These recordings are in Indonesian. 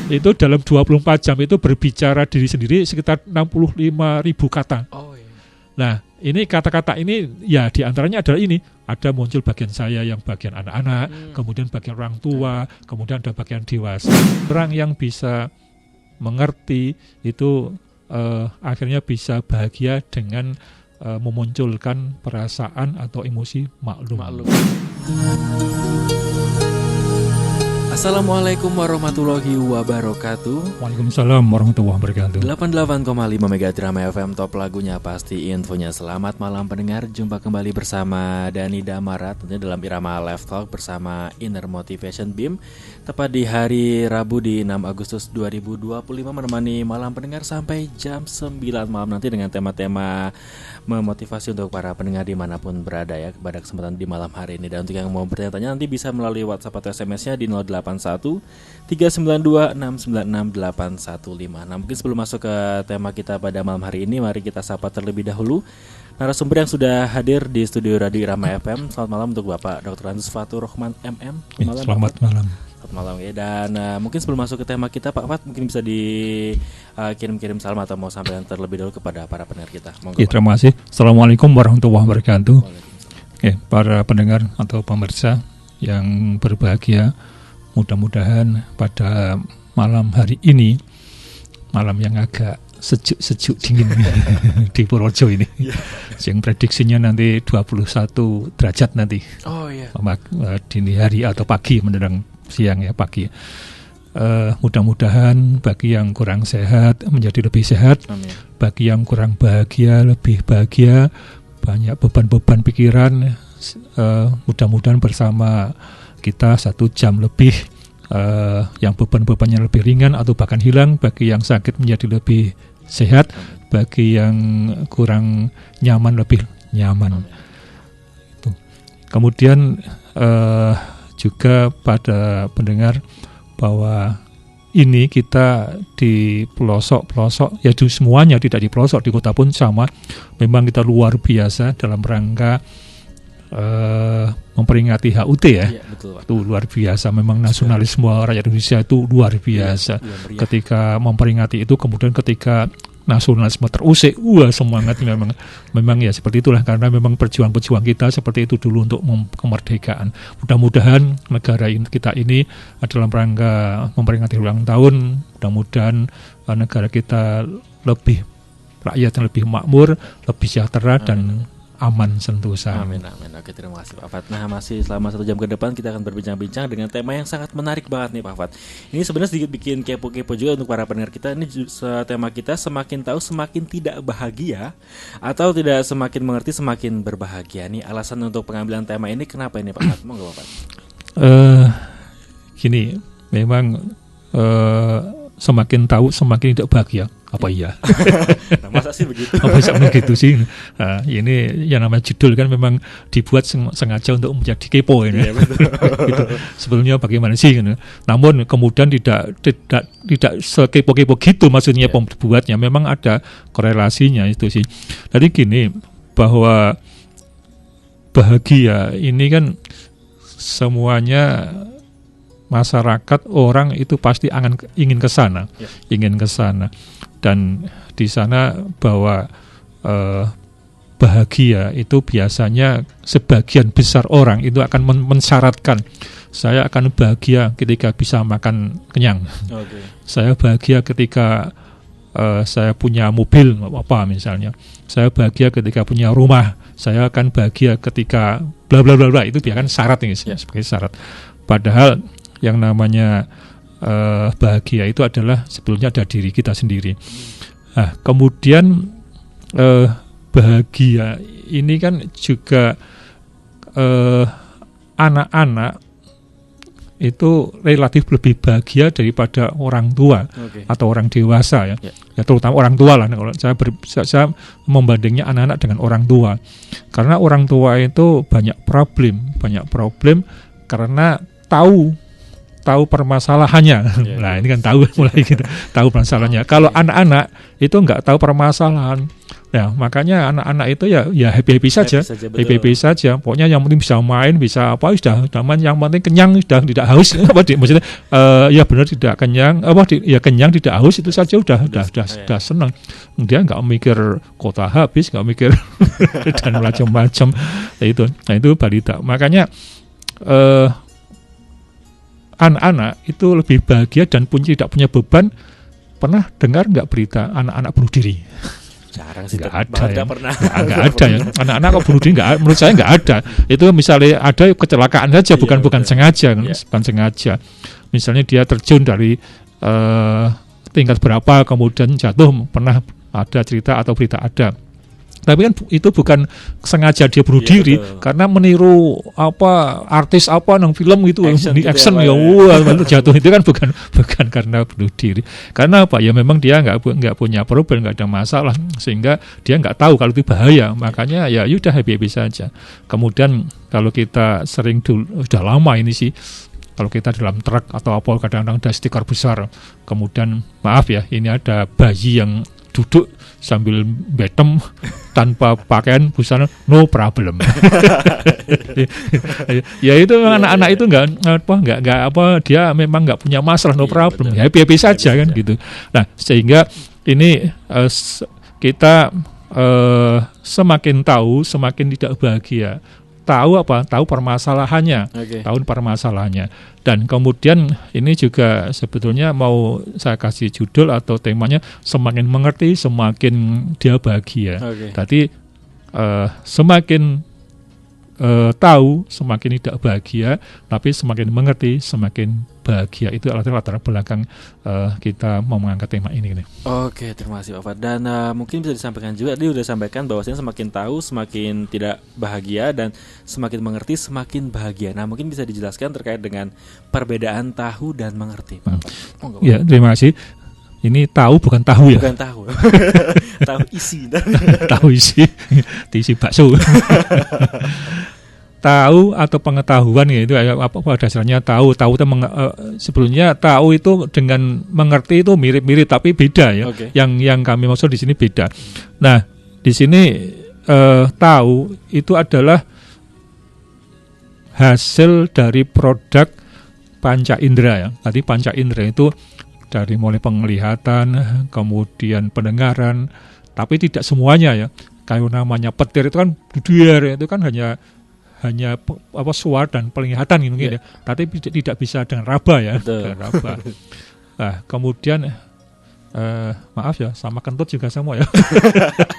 Itu dalam 24 jam itu berbicara diri sendiri sekitar 65.000 kata. Oh iya. Nah, ini kata-kata ini ya diantaranya adalah ini. Ada muncul bagian saya yang bagian anak-anak, kemudian bagian orang tua, kemudian ada bagian dewasa. Orang yang bisa mengerti itu akhirnya bisa bahagia dengan memunculkan perasaan atau emosi maklum. Assalamualaikum warahmatullahi wabarakatuh. Waalaikumsalam warahmatullahi wabarakatuh. 88,5 MHz Drama FM, top lagunya pasti infonya. Selamat malam pendengar, jumpa kembali bersama Dani Damara tentunya dalam irama Live Talk bersama Inner Motivation Beam. Tepat di hari Rabu di 6 Agustus 2025 menemani malam pendengar sampai jam 9 malam nanti dengan tema-tema memotivasi untuk para pendengar dimanapun berada ya pada kesempatan di malam hari ini. Dan untuk yang mau bertanya-tanya nanti bisa melalui WhatsApp atau SMS-nya di 081 392 696 815. Nah, mungkin sebelum masuk ke tema kita pada malam hari ini, mari kita sapa terlebih dahulu narasumber yang sudah hadir di studio Radio Irama FM. Selamat malam untuk Bapak Dr. Andes Fatur Rahman MM. Selamat malam. Selamat malam ya. Dan mungkin sebelum masuk ke tema kita, Pak Fat mungkin bisa dikirim-kirim salam atau mau sampaikan terlebih dahulu kepada para pendengar kita. Monggo, terima kasih. Assalamualaikum warahmatullahi wabarakatuh. Para pendengar atau pemirsa yang berbahagia, mudah-mudahan pada malam hari ini, malam yang agak sejuk dingin di Purworejo ini, yang prediksinya nanti 21 derajat nanti. Oh iya. Dini hari atau pagi menjelang siang ya pagi. Mudah-mudahan bagi yang kurang sehat menjadi lebih sehat. Amin. Bagi yang kurang bahagia lebih bahagia. Banyak beban-beban pikiran. Mudah-mudahan bersama kita 1 jam lebih yang beban-bebannya lebih ringan atau bahkan hilang. Bagi yang sakit menjadi lebih sehat. Bagi yang kurang nyaman lebih nyaman. Itu. Kemudian juga pada pendengar bahwa ini kita di pelosok-pelosok, ya semuanya tidak di pelosok, di kota pun sama. Memang kita luar biasa dalam rangka memperingati HUT ya. Iya, betul, Pak. Itu luar biasa, memang nasionalisme rakyat Indonesia itu luar biasa. Iya, ketika memperingati itu, kemudian ketika nasionalisme terusik, semangat memang ya seperti itulah, karena memang perjuangan kita seperti itu dulu untuk kemerdekaan. Mudah-mudahan negara kita ini adalah rangka memperingati ulang tahun, mudah-mudahan negara kita lebih rakyat yang lebih makmur, lebih sejahtera dan aman sentosa. Amin. Oke, terima kasih Pak Fat. Nah, masih selama 1 jam ke depan kita akan berbincang-bincang dengan tema yang sangat menarik banget nih Pak Fat. Ini sebenarnya sedikit bikin kepo-kepo juga untuk para pendengar kita. Ini tema kita semakin tahu semakin tidak bahagia, atau tidak semakin mengerti semakin berbahagia. Nih alasan untuk pengambilan tema ini kenapa ini Pak Fat? Monggo Pak Fat. Gini, memang semakin tahu semakin tidak bahagia. Apa iya? Nah, masa sih begitu? Masa begitu sih? Nah, ini yang namanya judul kan memang dibuat sengaja untuk menjadi kepo ini. Iya, betul. Gitu. Sebelumnya bagaimana sih? Gitu. Namun kemudian tidak sekepo-kepo gitu maksudnya pembuatnya. Memang ada korelasinya itu sih. Jadi gini, bahwa bahagia ini kan semuanya masyarakat, orang itu pasti ingin ke sana, dan di sana bahwa bahagia itu biasanya sebagian besar orang itu akan mensyaratkan, saya akan bahagia ketika bisa makan kenyang, saya bahagia ketika saya punya mobil apa misalnya, saya bahagia ketika punya rumah, saya akan bahagia ketika bla bla bla bla, itu biarkan syarat ini sebagai syarat. Padahal yang namanya bahagia itu adalah sebetulnya ada diri kita sendiri. Nah, kemudian bahagia ini kan juga anak-anak itu relatif lebih bahagia daripada orang tua atau orang dewasa ya. Ya terutama orang tua lah. Kalau saya membandingnya anak-anak dengan orang tua, karena orang tua itu banyak problem karena tahu permasalahannya. Nah, ini kan tahu mulai gitu, tahu permasalahannya. Kalau anak-anak itu nggak tahu permasalahan, Nah, makanya anak-anak itu ya happy saja. Happy saja. Pokoknya yang penting bisa main, bisa apa, sudah yang penting kenyang, sudah tidak haus. Maksudnya ya benar, tidak kenyang, ya kenyang tidak haus, itu saja sudah senang. Dia nggak mikir kota habis, nggak mikir dan macam-macam. Nah itu balita. Makanya anak-anak itu lebih bahagia dan tidak punya beban. Pernah dengar nggak berita anak-anak bunuh diri? Jarang sih, nggak ada ya. Nggak ada ya. Anak-anak kok bunuh diri menurut saya nggak ada. Itu misalnya ada kecelakaan saja, bukan sengaja, bukan sengaja. Misalnya dia terjun dari tingkat berapa kemudian jatuh, pernah ada cerita atau berita ada. Tapi kan itu bukan sengaja dia bunuh diri, betul. Karena meniru artis nang film gitu, action ya, jatuh itu kan bukan karena bunuh diri. Karena apa? Ya memang dia nggak punya problem, nggak ada masalah, sehingga dia nggak tahu kalau itu bahaya. Makanya ya udah happy saja. Kemudian kalau kita sering sudah lama ini sih, kalau kita dalam truk atau kadang-kadang ada stiker besar, kemudian maaf ya, ini ada bayi yang duduk sambil betem tanpa pakaian busana, no problem. Ya itu anak-anak itu nggak dia memang nggak punya masalah, no problem, happy saja kan gitu. Nah sehingga ini kita semakin tahu semakin tidak bahagia. Tahu permasalahannya, tahu permasalahannya. Dan kemudian ini juga sebetulnya mau saya kasih judul atau temanya, semakin mengerti semakin dia bahagia. Tadi semakin tahu semakin tidak bahagia, tapi semakin mengerti semakin bahagia. Itu latar belakang kita mau mengangkat tema ini. Oke, terima kasih Pak Fad. Dan mungkin bisa disampaikan juga, dia sudah sampaikan bahwasanya semakin tahu semakin tidak bahagia, dan semakin mengerti semakin bahagia. Nah mungkin bisa dijelaskan terkait dengan perbedaan tahu dan mengerti, Pak Fad. Ya, terima kasih. Ini tahu bukan tahu ya? Bukan tahu. Tahu isi. Tahu isi bakso. Tahu atau pengetahuan ya, itu apa dasarnya tahu itu sebelumnya tahu itu dengan mengerti itu mirip-mirip tapi beda ya. Yang kami maksud di sini beda. Nah, di sini tahu itu adalah hasil dari produk panca indera ya. Tadi panca indera itu dari mulai penglihatan, kemudian pendengaran, tapi tidak semuanya ya. Kalau namanya petir itu kan itu kan hanya suara dan penglihatan gitu ya. Tapi tidak bisa dengan raba ya. Dengan raba. Nah, kemudian maaf ya, sama kentut juga sama ya.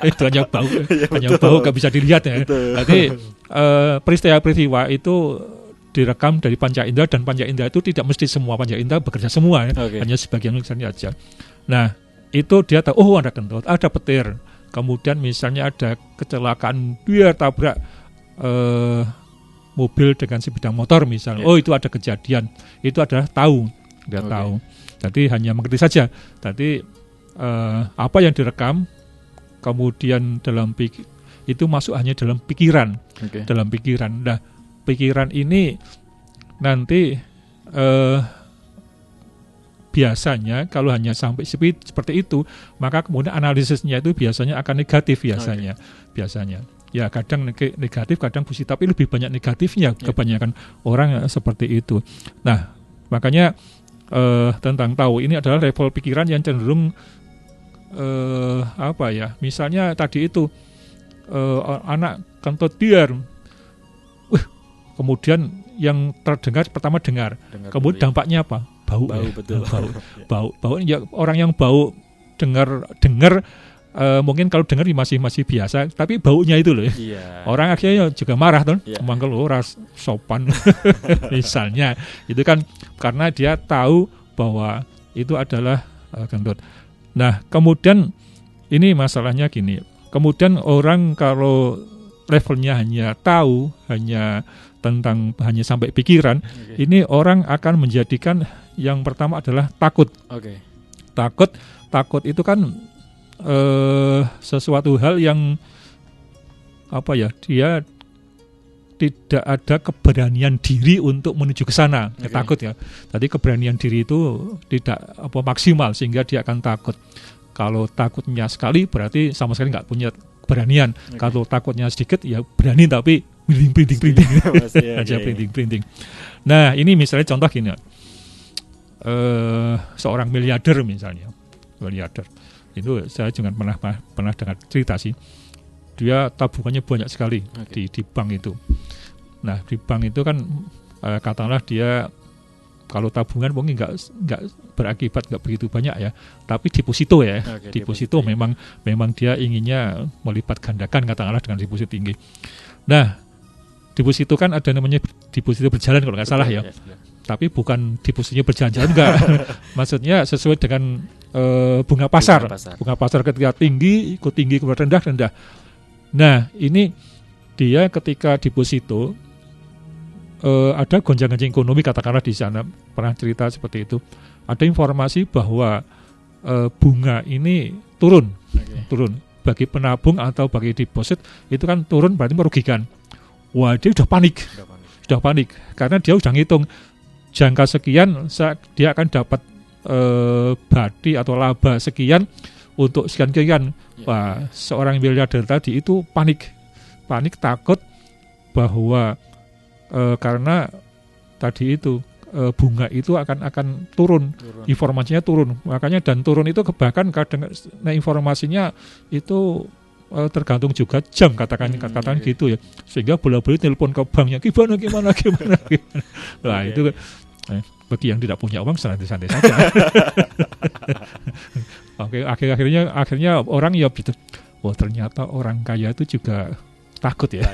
Itu hanya bau nggak bisa dilihat ya. Jadi peristiwa itu direkam dari panca indera, dan panca indera itu tidak mesti semua panca indera bekerja semua ya. Hanya sebagian saja. Nah, itu dia tahu ada kentut, ada petir. Kemudian misalnya ada kecelakaan, dia tabrak mobil dengan sepeda motor misalnya. Itu ada kejadian. Itu adalah tahu. Dia tahu. Jadi hanya mengerti saja. Jadi apa yang direkam kemudian itu masuk hanya dalam pikiran. Dalam pikiran. Nah, pikiran ini nanti biasanya kalau hanya sampai seperti itu, maka kemudian analisisnya itu biasanya akan negatif biasanya. Ya kadang negatif, kadang positif, tapi lebih banyak negatifnya. Kebanyakan orang seperti itu. Nah, makanya tentang tahu ini adalah level pikiran yang cenderung misalnya tadi itu anak kentut liar. Kemudian yang terdengar pertama dengar kemudian dampaknya apa? Bau ya? Betul. Bau ya, orang yang bau dengar mungkin kalau dengar masih biasa, tapi baunya itu loh ya. Orang akhirnya juga marah tuh, mangkel ras sopan misalnya. Itu kan karena dia tahu bahwa itu adalah kentut. Nah, kemudian ini masalahnya gini. Kemudian orang kalau levelnya hanya tahu, hanya sampai pikiran, ini orang akan menjadikan yang pertama adalah takut. Takut itu kan sesuatu hal yang dia tidak ada keberanian diri untuk menuju ke sana. Takut ya. Tadi keberanian diri itu tidak maksimal sehingga dia akan takut. Kalau takutnya sekali berarti sama sekali nggak punya keberanian. Kalau takutnya sedikit ya berani tapi printing aja printing. Nah ini misalnya contoh gini, seorang miliarder misalnya, itu saya juga pernah dengar cerita sih, dia tabungannya banyak sekali di bank itu. Nah di bank itu kan katakanlah dia kalau tabungan mungkin nggak berakibat nggak begitu banyak ya, tapi deposito ya, deposito memang dia inginnya melipat gandakan katakanlah dengan deposito tinggi. Nah deposito kan ada namanya deposito berjalan kalau nggak salah ya. Tapi bukan depositonya berjalan-jalan enggak. Maksudnya sesuai dengan bunga pasar. Bunga pasar ketika tinggi, ikut tinggi, kemudian rendah. Nah, ini dia ketika deposito ada gonjang-ganjing ekonomi katakanlah di sana, pernah cerita seperti itu. Ada informasi bahwa bunga ini turun. Bagi penabung atau bagi deposit itu kan turun berarti merugikan. Wah, dia sudah panik karena dia sudah ngitung jangka sekian dia akan dapat badi atau laba sekian untuk sekian. Wah, seorang miliarder tadi itu panik takut bahwa karena tadi itu bunga itu akan turun, informasinya turun, makanya dan turun itu bahkan kadang informasinya itu tergantung juga jam katakan gitu ya, sehingga bola-balik telepon ke banknya gimana. Nah itu bagi yang tidak punya uang santai-santai saja. Oke, akhirnya orang ya gitu. Wah ternyata orang kaya itu juga takut ya.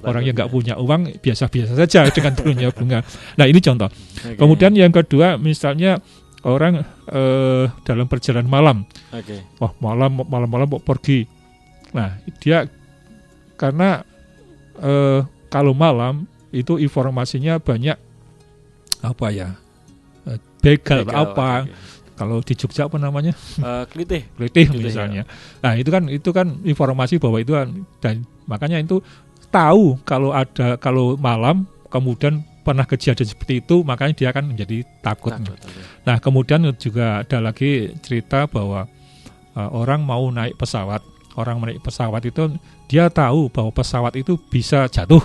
Orang yang nggak punya uang biasa-biasa saja dengan turunnya bunga. Nah ini contoh. Kemudian yang kedua misalnya orang dalam perjalanan malam. Wah malam mau pergi. Nah, dia karena kalau malam itu informasinya banyak begal apa. Kalau di Jogja apa namanya? Klitih misalnya. Ya. Nah, itu kan informasi bahwa itu dan makanya itu tahu kalau malam kemudian pernah kejadian seperti itu, makanya dia akan menjadi takut. Nah, kemudian juga ada lagi cerita bahwa orang mau naik pesawat. Orang naik pesawat itu dia tahu bahwa pesawat itu bisa jatuh,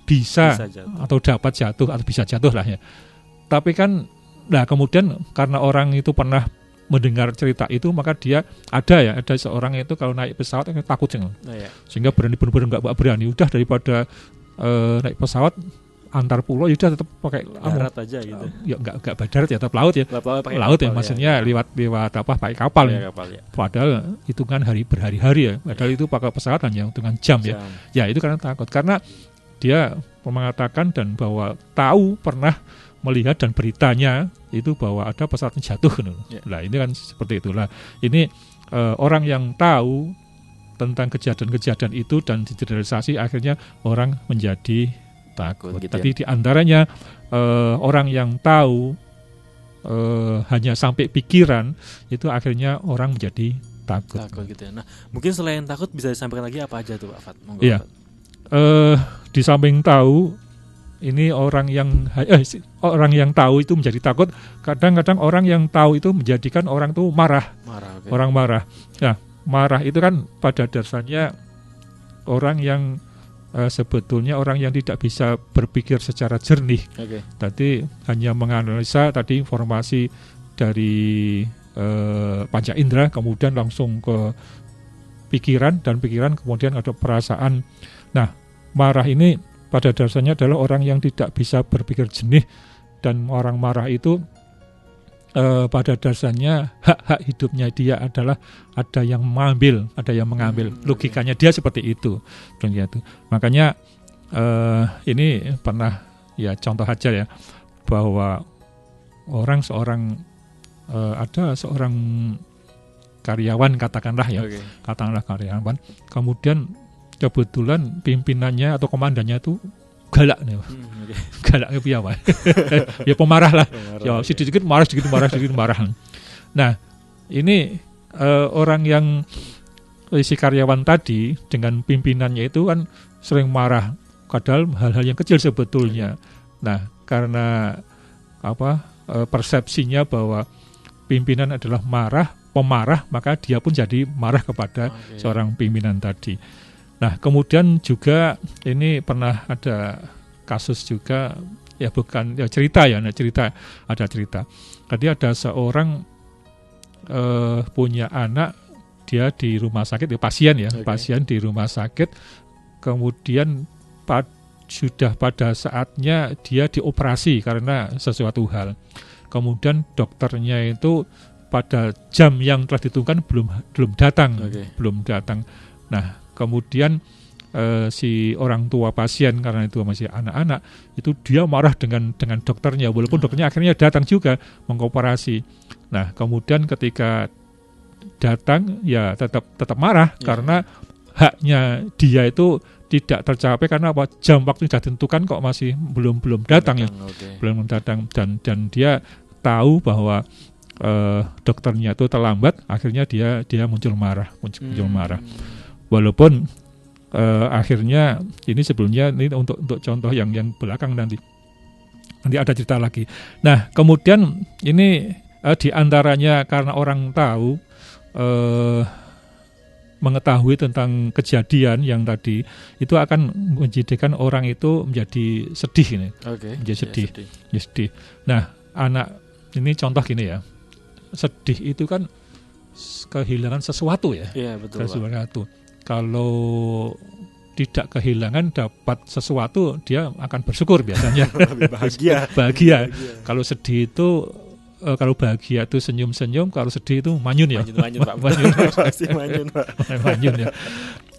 bisa atau dapat jatuh atau bisa jatuh lah ya. Tapi kan, nah kemudian karena orang itu pernah mendengar cerita itu, maka dia ada seorang itu kalau naik pesawat takut sehingga benar-benar nggak berani. Udah daripada naik pesawat antar pulau, udah tetap pakai darat aja gitu. Ya enggak darat ya, tetap laut ya. Laut ya, maksudnya lewat pakai kapal ya. Padahal hitungan berhari-hari ya. Padahal itu pakai pesawat hanya dengan jam ya. Ya itu karena takut. Karena dia mengatakan dan bahwa tahu pernah melihat dan beritanya itu bahwa ada pesawat yang jatuh. Nah, ini kan seperti itulah. Ini orang yang tahu tentang kejadian-kejadian itu dan digitalisasi akhirnya orang menjadi takut. Gitu Tadi di antaranya orang yang tahu hanya sampai pikiran itu akhirnya orang menjadi takut gitu ya. Nah, mungkin selain takut bisa disampaikan lagi apa aja tuh Pak Fat? Iya. Di samping tahu ini orang yang tahu itu menjadi takut. Kadang-kadang orang yang tahu itu menjadikan orang tuh marah. Orang marah. Nah, marah itu kan pada dasarnya orang yang sebetulnya orang yang tidak bisa berpikir secara jernih. Tadi hanya menganalisa tadi informasi dari panca indera, kemudian langsung ke pikiran, dan pikiran kemudian ada perasaan. Nah, marah ini pada dasarnya adalah orang yang tidak bisa berpikir jernih, dan orang marah itu pada dasarnya hak hidupnya dia adalah ada yang mengambil. Logikanya dia seperti itu. Makanya ini pernah ya contoh aja ya, bahwa ada seorang karyawan katakanlah karyawan, kemudian kebetulan pimpinannya atau komandannya itu galak nih, galaknya piapa? Ya pemarah lah. Ya sedikit marah. Nah ini orang yang si karyawan tadi dengan pimpinannya itu kan sering marah, padahal hal-hal yang kecil sebetulnya. Nah karena persepsinya bahwa pimpinan adalah marah, pemarah, maka dia pun jadi marah kepada seorang pimpinan tadi. Nah, kemudian juga ini pernah ada kasus juga, ya bukan ya cerita ya, ada cerita. Tadi ada seorang punya anak, dia di rumah sakit, pasien di rumah sakit, kemudian sudah pada saatnya dia dioperasi karena sesuatu hal. Kemudian dokternya itu pada jam yang telah ditentukan belum datang. Nah, kemudian si orang tua pasien, karena itu masih anak-anak, itu dia marah dengan dokternya, walaupun dokternya akhirnya datang juga mengoperasi. Nah, kemudian ketika datang ya tetap marah karena haknya dia itu tidak tercapai karena jam waktu sudah ditentukan kok masih belum datang ya. Belum datang, dan dia tahu bahwa dokternya itu terlambat, akhirnya dia muncul marah. Walaupun akhirnya ini sebelumnya ini untuk contoh yang belakang nanti ada cerita lagi. Nah, kemudian ini diantaranya karena orang tahu mengetahui tentang kejadian yang tadi itu akan menjadikan orang itu menjadi sedih ini. Menjadi sedih. Nah, anak ini contoh gini ya. Sedih itu kan kehilangan sesuatu ya. Iya, betul. Sesuatu. Kalau tidak kehilangan dapat sesuatu, dia akan bersyukur biasanya. Bahagia. Kalau sedih itu kalau bahagia itu senyum-senyum, kalau sedih itu manyun ya. Manyun, Pak. Pasti manyun, Pak. Manyun ya.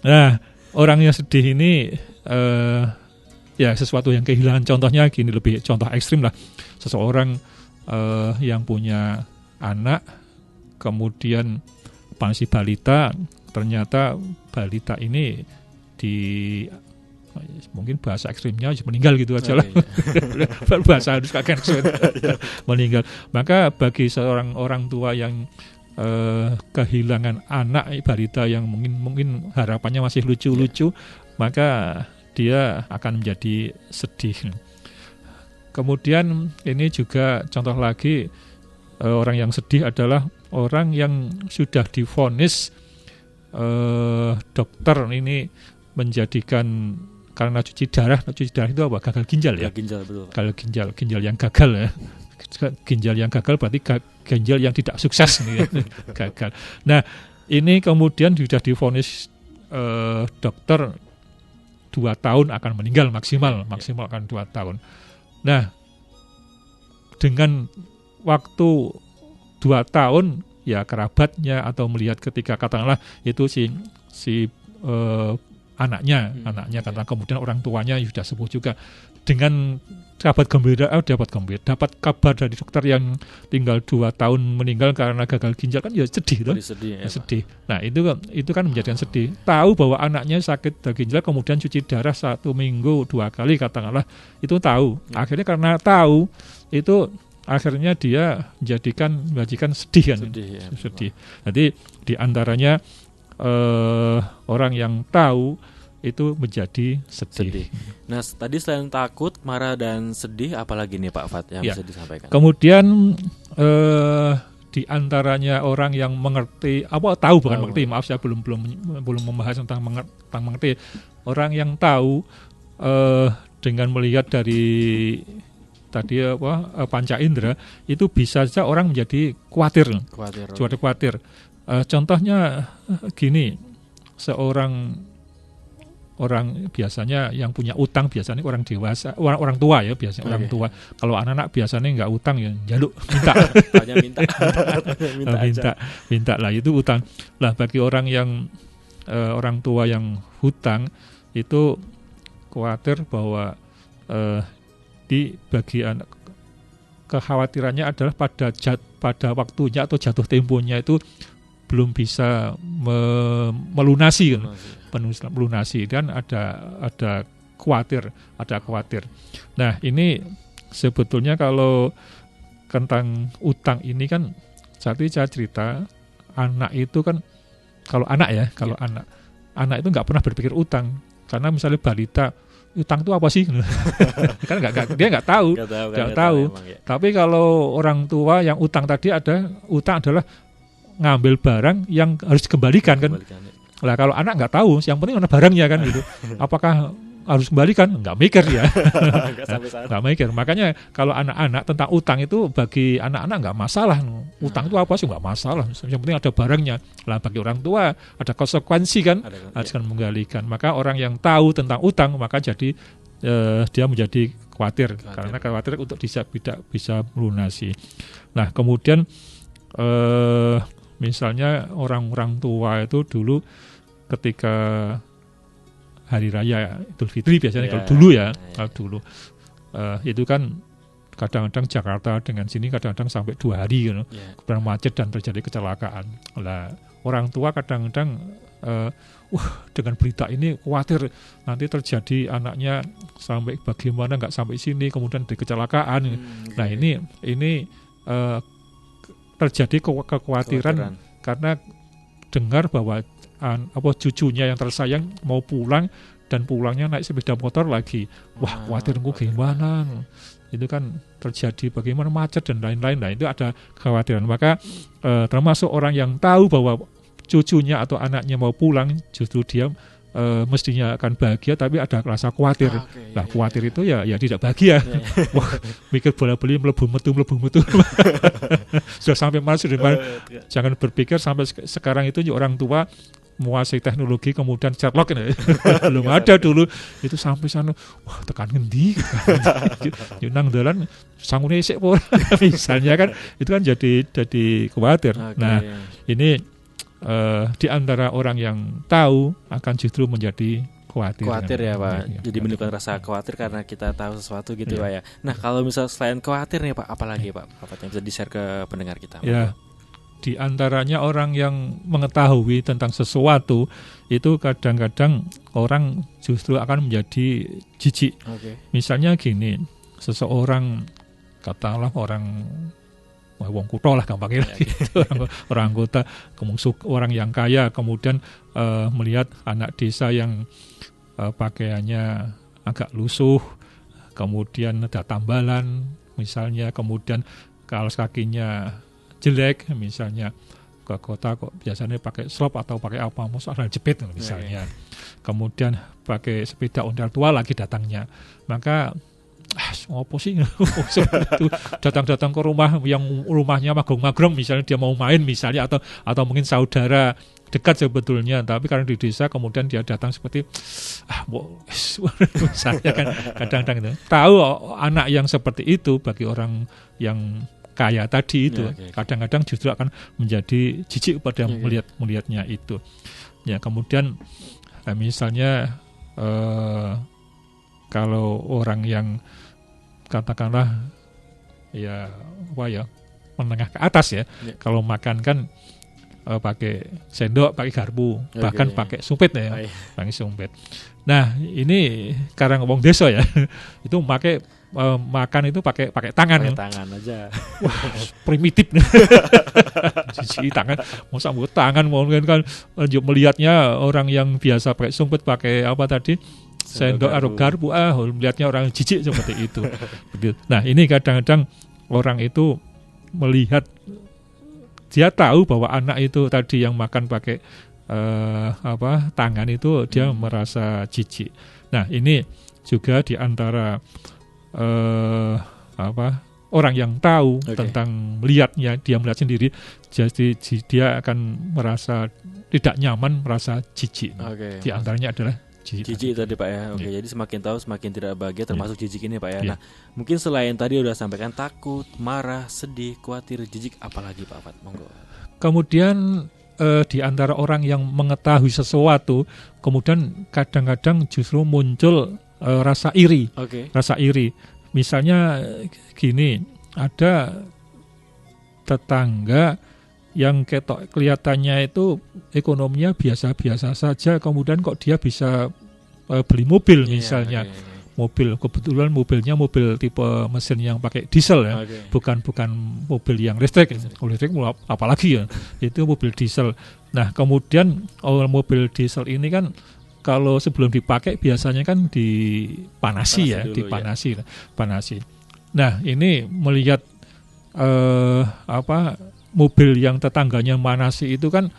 Nah, orang yang sedih ini ya sesuatu yang kehilangan. Contohnya gini, lebih contoh ekstrim lah. Seseorang yang punya anak, kemudian masih balita, ternyata balita ini mungkin bahasa ekstrimnya meninggal gitu aja lah. Bahasa harus kakek meninggal. Maka bagi seorang orang tua yang kehilangan anak balita yang mungkin harapannya masih lucu-lucu, maka dia akan menjadi sedih. Kemudian ini juga contoh lagi, orang yang sedih adalah orang yang sudah divonis dokter ini menjadikan karena cuci darah itu apa? Gagal ginjal ya. Ginjal, betul. Kalau ginjal yang gagal ya. Ginjal yang gagal berarti ginjal yang tidak sukses nih, gagal. Nah, ini kemudian sudah divonis dokter 2 tahun akan meninggal maksimal akan 2 tahun. Nah, dengan waktu 2 tahun ya kerabatnya atau melihat ketika katakanlah itu si anaknya karena kemudian orang tuanya sudah sepuh juga, dengan dapat kabar dari dokter yang tinggal 2 tahun meninggal karena gagal ginjal, kan ya sedih loh. Sedih. Nah, itu kan menjadikan sedih. Tahu bahwa anaknya sakit ginjal, kemudian cuci darah 1 minggu 2 kali katakanlah, itu tahu. Akhirnya karena tahu itu akhirnya dia menjadikan sedih kan. Sedih. Jadi di antaranya orang yang tahu itu menjadi sedih. Nah, tadi selain takut, marah dan sedih, apalagi nih Pak Fat yang bisa disampaikan? Kemudian di antaranya orang yang mengerti, mengerti, maaf saya belum membahas tentang mengerti. Orang yang tahu dengan melihat dari tadi panca indera itu bisa saja orang menjadi khawatir. Contohnya gini, orang biasanya yang punya utang biasanya orang dewasa, orang tua ya biasanya orang tua. Kalau anak-anak biasanya nggak utang ya jaluk minta lah, itu utang. Lah bagi orang yang orang tua yang hutang itu khawatir bahwa di bagian kekhawatirannya adalah pada waktunya atau jatuh temponya itu belum bisa melunasi dan ada khawatir. Nah, ini sebetulnya kalau tentang utang ini kan tadi saya cerita, anak itu kan anak itu nggak pernah berpikir utang, karena misalnya balita utang itu apa sih? Kan dia nggak tahu. Tapi kalau orang tua yang utang tadi utang adalah ngambil barang yang harus dikembalikan kan. Lah kalau anak nggak tahu, yang penting mana barangnya kan gitu. Apakah harus kembalikan? Nggak mikir ya. Nggak mikir. Makanya kalau anak-anak tentang utang itu bagi anak-anak nggak masalah. Utang itu apa sih? Nggak masalah. Yang penting ada barangnya. Lah bagi orang tua ada konsekuensi kan, harus menggalikan. Maka orang yang tahu tentang utang maka jadi dia menjadi khawatir karena khawatir untuk tidak bisa melunasi. Nah kemudian misalnya orang-orang tua itu dulu ketika hari raya Idul Fitri biasanya kalau dulu kalau dulu itu kan kadang-kadang Jakarta dengan sini kadang-kadang sampai 2 hari gitu, kemudian macet dan terjadi kecelakaan. Lah orang tua kadang-kadang dengan berita ini khawatir nanti terjadi anaknya sampai bagaimana nggak sampai sini kemudian di kecelakaan. Nah ini terjadi kekhawatiran karena dengar bahwa cucunya yang tersayang mau pulang dan pulangnya naik sepeda motor lagi. Wah, khawatirku gimana? Itu kan terjadi bagaimana macet dan lain-lain. Nah, itu ada kekhawatiran. Maka termasuk orang yang tahu bahwa cucunya atau anaknya mau pulang, justru dia mestinya akan bahagia tapi ada rasa khawatir. Khawatir itu ya tidak bahagia. Wah, mikir bola-bali mlebu metu. Sudah sampai mana sudah jangan berpikir sampai sekarang itu orang tua menguasai teknologi kemudian Sherlock ini belum ada dulu itu sampai sana wah tekan ngendi nang dalan sangune isik misalnya kan itu kan jadi khawatir. Nah ini di antara orang yang tahu akan justru menjadi khawatir ya Pak. Jadi menimbulkan rasa khawatir karena kita tahu sesuatu gitu Pak ya. Nah kalau misalnya selain khawatir nih Pak, apalagi Pak yang bisa di-share ke pendengar kita? Ya, di antaranya orang yang mengetahui tentang sesuatu itu kadang-kadang orang justru akan menjadi jijik. Misalnya gini, seseorang katakanlah wong kutha lah gampangnya gitu. orang kota, orang yang kaya kemudian melihat anak desa yang pakaiannya agak lusuh, kemudian ada tambalan misalnya, kemudian kaos kakinya jelek misalnya, ke kota kok biasanya pakai slop atau pakai apa, maksudnya jepit misalnya. Kemudian pakai sepeda ondel tua lagi datangnya, maka apa sih datang ke rumah yang rumahnya magrong-magrong misalnya, dia mau main misalnya, atau mungkin saudara dekat sebetulnya, tapi karena di desa kemudian dia datang seperti misalnya kan kadang-kadang itu. Tahu anak yang seperti itu bagi orang yang kaya tadi itu kadang-kadang justru akan menjadi jijik pada melihatnya itu. Ya kemudian misalnya kalau orang yang katakanlah menengah ke atas ya. Kalau makan kan pakai sendok, pakai garpu, bahkan pakai sumpit ya, pakai sumpit. Nah ini karang wong desa ya, itu makan itu pakai tangan. Tangan aja. Wah, primitif. Cuci tangan, mau sambut tangan, mau kan melihatnya orang yang biasa pakai sumpit, pakai apa tadi? Sendok atau garpu, melihatnya orang jijik seperti itu. Nah, ini kadang-kadang orang itu melihat, dia tahu bahwa anak itu tadi yang makan pakai tangan itu dia merasa jijik. Nah, ini juga di antara orang yang tahu tentang melihatnya, dia melihat sendiri, jadi dia akan merasa tidak nyaman, merasa jijik. Di antaranya adalah jijik tadi Pak ya. Jadi semakin tahu semakin tidak bahagia, termasuk jijik ini Pak ya. Nah, mungkin selain tadi udah sampaikan takut, marah, sedih, khawatir, jijik, apalagi Pak Afat? Monggo. Kemudian di antara orang yang mengetahui sesuatu, kemudian kadang-kadang justru muncul rasa iri. Rasa iri. Misalnya gini, ada tetangga yang kelihatannya itu ekonominya biasa-biasa saja, kemudian kok dia bisa beli mobil misalnya. Mobil, kebetulan mobilnya mobil tipe mesin yang pakai diesel ya, bukan mobil yang listrik. Listrik apalagi ya, itu mobil diesel. Nah kemudian mobil diesel ini kan kalau sebelum dipakai biasanya kan dipanasi dipanasi. Nah ini melihat mobil yang tetangganya manasi itu kan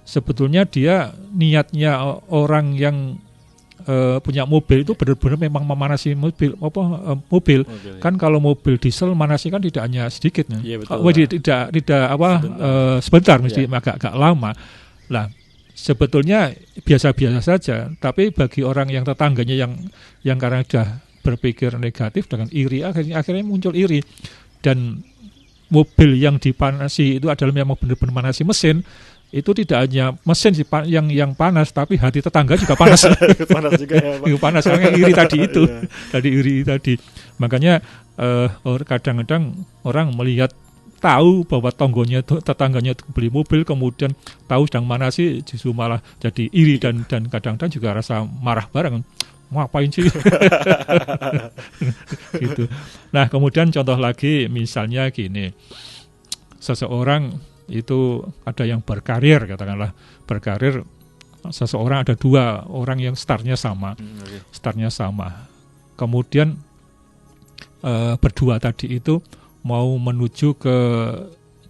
sebetulnya dia niatnya orang yang punya mobil itu benar-benar memang memanasi mobil mobil. Kan kalau mobil diesel manasi kan tidak hanya sedikit tidak sebentar mesti agak lama. Lah sebetulnya biasa-biasa saja, tapi bagi orang yang tetangganya yang karena sudah berpikir negatif dengan iri, akhirnya muncul iri. Dan mobil yang dipanasi itu adalah memang benar-benar manasi mesin. Itu tidak hanya mesin yang panas, tapi hati tetangga juga panas. Panas juga ya, Pak. Panas karena iri tadi itu. Tadi iri tadi. Makanya kadang-kadang orang melihat tahu bahwa tetangganya itu beli mobil, kemudian tahu sedang manasi, justru malah jadi iri dan kadang-kadang juga rasa marah bareng. Ngapain sih? Gitu. Nah, kemudian contoh lagi misalnya gini. Seseorang itu ada yang berkarir, katakanlah berkarir, seseorang ada 2 orang yang startnya sama, kemudian berdua tadi itu mau menuju ke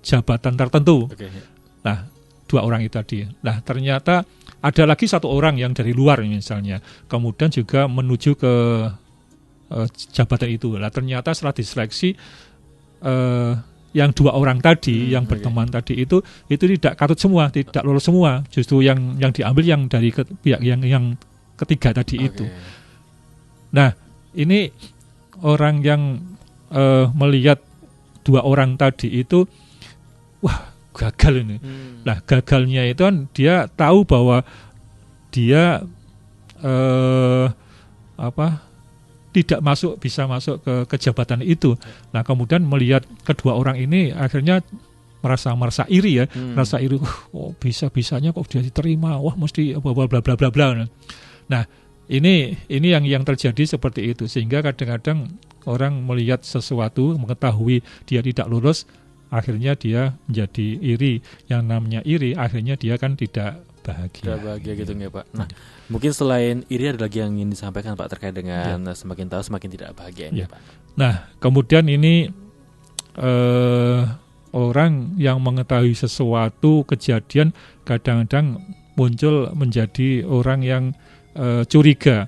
jabatan tertentu. Nah 2 orang itu tadi, nah ternyata ada lagi 1 orang yang dari luar misalnya, kemudian juga menuju ke jabatan itu. Nah ternyata setelah diseleksi yang 2 orang tadi yang berteman tadi itu tidak katut semua, tidak lolos semua. Justru yang diambil yang dari pihak yang ketiga tadi itu. Nah, ini orang yang melihat 2 orang tadi itu, wah gagal ini. Nah, gagalnya itu kan dia tahu bahwa dia tidak bisa masuk ke jabatan itu. Nah, kemudian melihat kedua orang ini akhirnya merasa iri ya, merasa iri. Oh, bisa-bisanya kok dia diterima. Wah, mesti bla bla bla bla bla. Nah, ini yang terjadi seperti itu, sehingga kadang-kadang orang melihat sesuatu, mengetahui dia tidak lulus, akhirnya dia menjadi iri. Yang namanya iri, akhirnya dia kan tidak bahagia. Tidak bahagia gitu nggak Pak? Nah, mungkin selain iri ada lagi yang ingin disampaikan Pak terkait dengan semakin tahu semakin tidak bahagia ini Pak. Nah, kemudian ini orang yang mengetahui sesuatu kejadian kadang-kadang muncul menjadi orang yang curiga.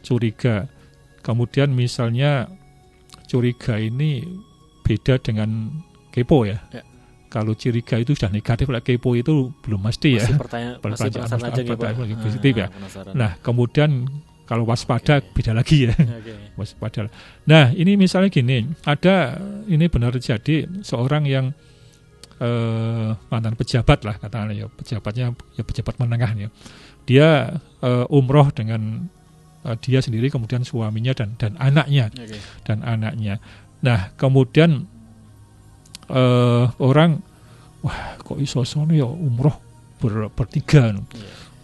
Curiga. Kemudian misalnya curiga ini beda dengan kepo ya. Kalau curiga itu sudah negatif, kepo itu belum mesti ya. Masih penasaran aja gitu Pak. Positif ya. Nah, kemudian kalau waspada beda lagi ya. Waspada. Nah, ini misalnya gini, ini benar terjadi seorang yang mantan pejabat lah katakanlah ya, pejabatnya ya pejabat menengah ya. Dia umroh dengan dia sendiri, kemudian suaminya dan anaknya. Dan anaknya. Nah, kemudian orang, wah kok iso sono ya umroh bertiga,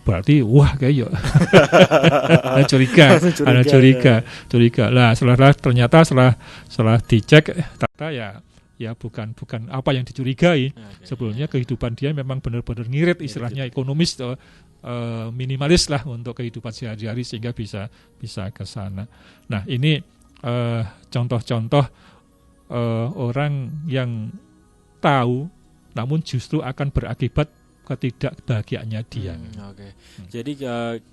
berarti wah kayak curiga. Lah ternyata setelah dicek ternyata ya bukan apa yang dicurigai. Sebelumnya kehidupan dia memang benar-benar ngirit, istilahnya ekonomis, minimalis lah untuk kehidupan sehari-hari, sehingga bisa ke sana. Nah, ini contoh-contoh orang yang tahu namun justru akan berakibat ketidakbahagiaannya dia. Jadi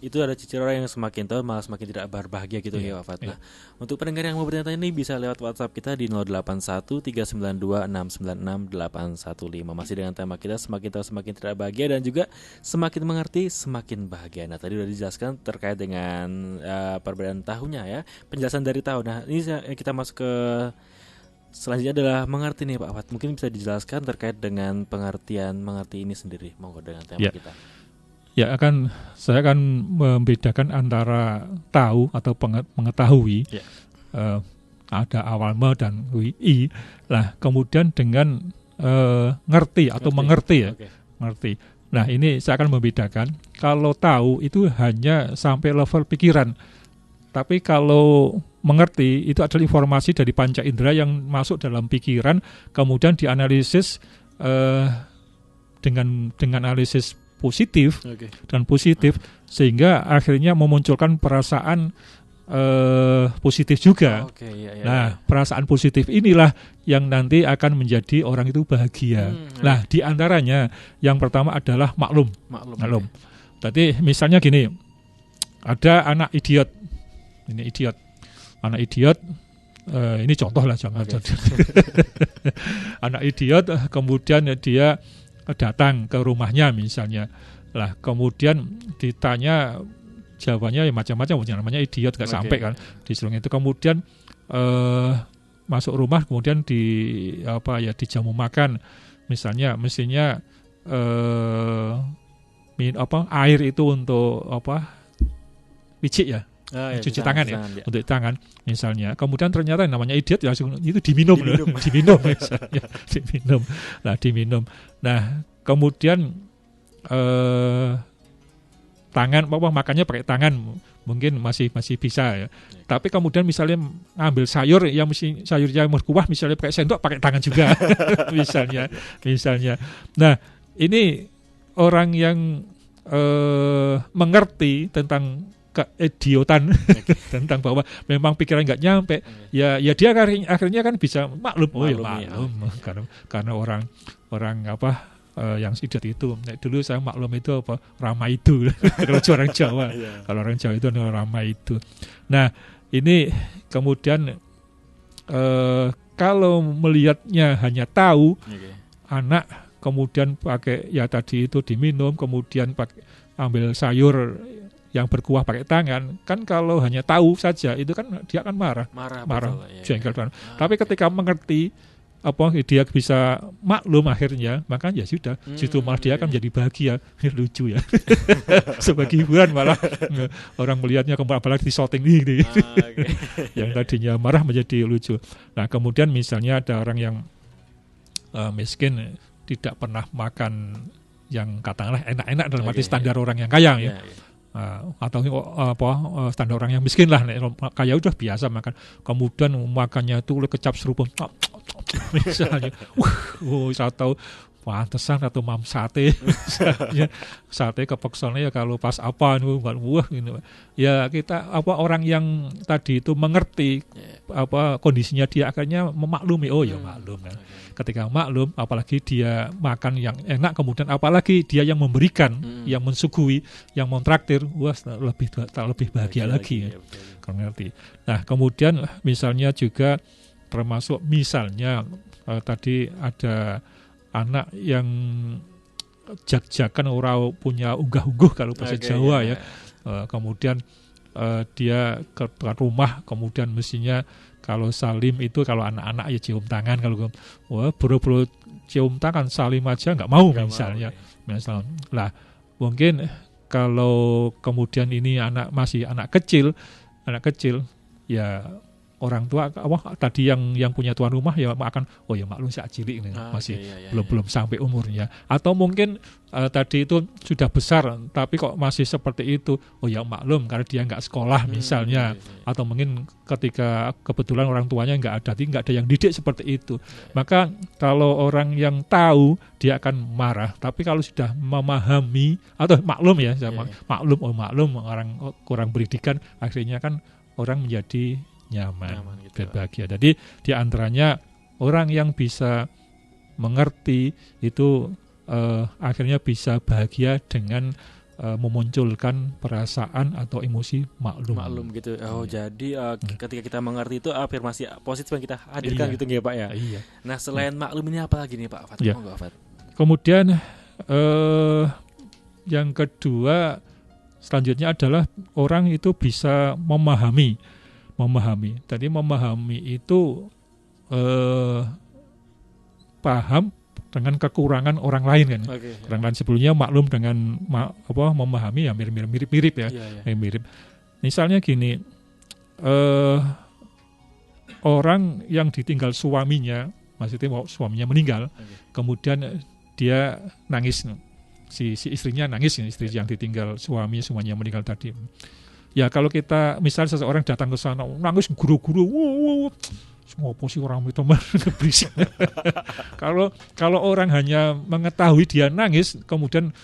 itu ada ciri orang yang semakin tahu malah semakin tidak berbahagia gitu ya Pak Fat. Nah, untuk pendengar yang mau bertanya ini bisa lewat WhatsApp kita di 081392696815. Masih dengan tema kita semakin tahu semakin tidak bahagia, dan juga semakin mengerti semakin bahagia. Nah, tadi sudah dijelaskan terkait dengan perbedaan tahunnya ya, penjelasan dari tahun. Nah, ini kita masuk ke selanjutnya adalah mengerti nih Pak Fat. Mungkin bisa dijelaskan terkait dengan pengertian mengerti ini sendiri, monggo dengan tema kita. Ya, saya akan membedakan antara tahu atau mengetahui. Ada awal me dan i. Lah, kemudian dengan ngerti atau mengerti ya. Ngerti. Nah, ini saya akan membedakan. Kalau tahu itu hanya sampai level pikiran. Tapi kalau mengerti itu adalah informasi dari panca indera yang masuk dalam pikiran, kemudian dianalisis dengan analisis positif dan positif, sehingga akhirnya memunculkan perasaan positif juga. Nah, perasaan positif inilah yang nanti akan menjadi orang itu bahagia. Nah, di antaranya yang pertama adalah maklum. Jadi misalnya gini, ada anak idiot. Ini idiot. Anak idiot, ini contoh lah, jangan. Anak idiot, kemudian dia datang ke rumahnya misalnya. Lah, kemudian ditanya, jawabannya ya macam-macam, namanya idiot, gak sampai kan disuruh itu. Kemudian masuk rumah, kemudian dijamu makan misalnya, mestinya air itu untuk picik ya, cuci tangan ya, untuk tangan misalnya. Kemudian ternyata namanya idiot ya, itu diminum. Misalnya, diminum. Nah, kemudian tangan makannya pakai tangan mungkin masih bisa ya. Tapi kemudian misalnya ngambil sayur yang berkuah misalnya pakai sendok, pakai tangan juga. misalnya. Nah, ini orang yang mengerti tentang keidiotan tentang bahwa memang pikiran nggak nyampe, ya dia akhirnya kan bisa maklum. Karena orang yang idiot itu. Dulu saya maklum itu Rama itu. Kalau orang Jawa. Kalau orang Jawa itu Rama itu. Nah, ini kemudian kalau melihatnya hanya tahu, anak kemudian pakai ya tadi itu diminum, kemudian ambil sayur yang berkuah pakai tangan, kan kalau hanya tahu saja itu kan dia akan marah, jengkel. Tapi ketika mengerti dia bisa maklum akhirnya, maka ya sudah, situ malah dia akan menjadi bahagia. Lucu ya. Sebagai hiburan malah orang melihatnya, apalagi di shooting ini. Yang tadinya marah menjadi lucu. Nah, kemudian misalnya ada orang yang miskin, tidak pernah makan yang katakanlah enak-enak dalam arti standar orang yang kaya ya. Atau standar orang yang miskin lah, kaya udah biasa makan, kemudian makannya itu kecap seruput misalnya, saya tahu pantesan atau mam sate misalnya, sate kepeksonnya ya kalau pas ya kita orang yang tadi itu mengerti kondisinya, dia akhirnya memaklumi, maklum kan. Ketika maklum, apalagi dia makan yang enak, kemudian apalagi dia yang memberikan, yang mensuguhi, yang mentraktir, lebih bahagia lagi. Ngerti. Nah, kemudian misalnya juga termasuk misalnya tadi ada anak yang jak-jakan orang punya unggah-ungguh kalau bahasa Jawa ya. Kemudian dia ke rumah, kemudian mestinya kalau salim itu, kalau anak-anak ya cium tangan, kalau buru-buru cium tangan, salim aja nggak mau misalnya. Lah, mungkin kalau kemudian ini masih anak kecil ya, orang tua tadi yang punya tuan rumah ya akan maklum saat cilik ini masih belum sampai umurnya, atau mungkin tadi itu sudah besar tapi kok masih seperti itu, ya maklum karena dia nggak sekolah misalnya, atau mungkin ketika kebetulan orang tuanya nggak ada yang didik seperti itu. Maka kalau orang yang tahu dia akan marah, tapi kalau sudah memahami atau maklum ya, maklum orang kurang pendidikan, akhirnya kan orang menjadi nyaman gitu, bahagia. Jadi di antaranya orang yang bisa mengerti itu akhirnya bisa bahagia dengan memunculkan perasaan atau emosi maklum gitu. Jadi ketika kita mengerti itu afirmasi positif yang kita hadirkan gitu ya Pak ya. Nah, selain maklum ini apa lagi nih Pak Fat? Kemudian yang kedua selanjutnya adalah orang itu bisa memahami. Tadi memahami itu paham dengan kekurangan orang lain kan. Orang lain sebelumnya maklum dengan memahami ya mirip-mirip ya. Mirip. Misalnya gini, orang yang ditinggal suaminya, maksudnya suaminya meninggal, kemudian dia nangis, si istrinya nangis, istri yang ditinggal suaminya meninggal tadi. Ya kalau kita misalnya seseorang datang ke sana nangis guru-guru, ngopo sih orang itu berisik. Kalau orang hanya mengetahui dia nangis, kemudian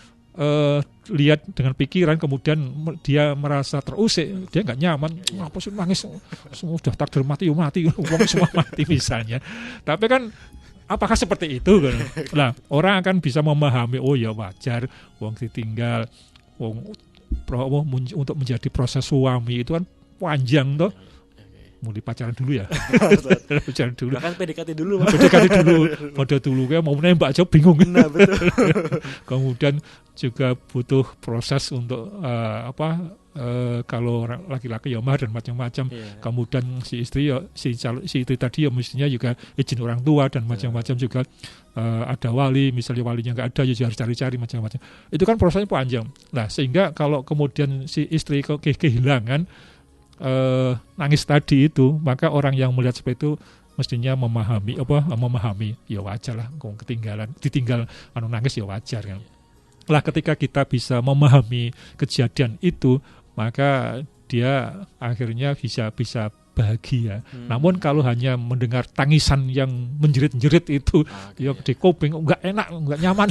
lihat dengan pikiran, kemudian dia merasa terusik, dia nggak nyaman, apa sih nangis, semua sudah takdir mati, mati, uang semua mati misalnya. Tapi kan apakah seperti itu kan? Nah, orang akan bisa memahami, oh ya wajar, uang ditinggal, untuk menjadi proses suami itu kan panjang toh. Mulai pacaran dulu ya. Pacaran dulu. Bahkan PDKT dulu. PDKT dulu. Pada dulu kayak mau nembak aja bingung. Nah, betul. Kemudian juga butuh proses untuk kalau laki-laki ya mahar dan macam-macam. Yeah. Kemudian si istri ya si istri tadi ya mestinya juga izin orang tua dan macam-macam juga ada wali, misalnya walinya nggak ada ya harus cari-cari macam-macam. Itu kan prosesnya panjang. Nah, sehingga kalau kemudian si istri kehilangan nangis tadi itu, maka orang yang melihat seperti itu mestinya memahami ya wajar lah, ditinggal nangis ya wajar kan. Lah ketika kita bisa memahami kejadian itu, maka dia akhirnya bisa bahagia. Namun kalau hanya mendengar tangisan yang menjerit-jerit itu, ya di kuping nggak enak, nggak nyaman.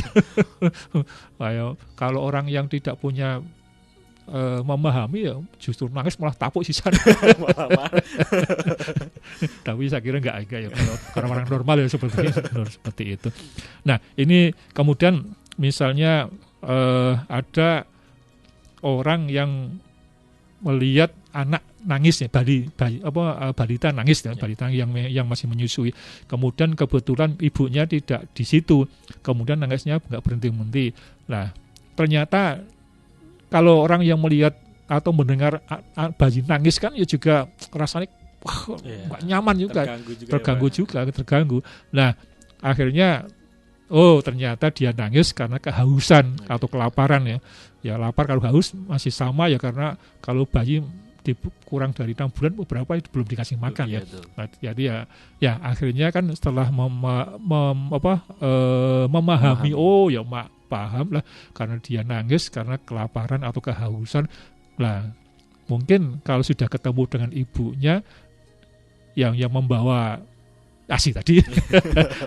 Kalau orang yang tidak punya memahami ya justru nangis malah tapuk sisan. Tapi saya kira enggak ya kalau orang normal ya seperti itu. Nah, ini kemudian misalnya ada orang yang melihat anak nangis ya, balita nangis ya, balita yang masih menyusui. Kemudian kebetulan ibunya tidak di situ. Kemudian nangisnya enggak berhenti-henti. Nah, ternyata kalau orang yang melihat atau mendengar bayi nangis kan ya juga rasanya nggak nyaman juga, terganggu. Nah, akhirnya ternyata dia nangis karena kehausan atau kelaparan ya. Ya lapar, kalau haus masih sama ya, karena kalau bayi kurang dari 6 bulan beberapa itu belum dikasih makan ya. Nah, jadi ya akhirnya kan setelah memahami ya paham lah, karena dia nangis karena kelaparan atau kehausan. Lah mungkin kalau sudah ketemu dengan ibunya yang membawa ASI tadi,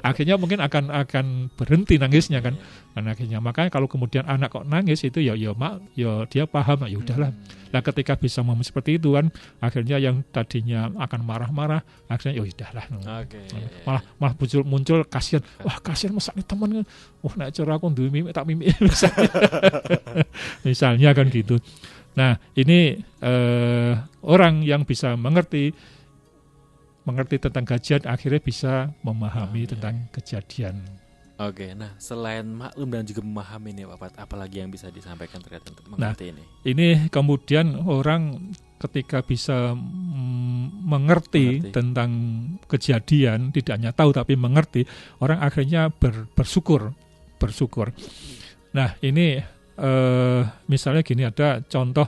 akhirnya mungkin akan berhenti nangisnya kan. Dan akhirnya makanya kalau kemudian anak kok nangis itu ya dia paham, ya udahlah. Nah ketika bisa memahami seperti itu kan, akhirnya yang tadinya akan marah-marah akhirnya ya udahlah. Malah muncul kasihan. Wah kasihan masa nih teman, nek cara aku duwe mimik tak mimik misalnya kan gitu. Nah ini orang yang bisa mengerti tentang kajian akhirnya bisa memahami tentang kejadian. Oke, nah selain maklum dan juga memahami nih Pak, apalagi yang bisa disampaikan terkait untuk mengerti ini? Ini kemudian orang ketika bisa mengerti tentang kejadian, tidak hanya tahu tapi mengerti, orang akhirnya bersyukur. Nah ini misalnya gini, ada contoh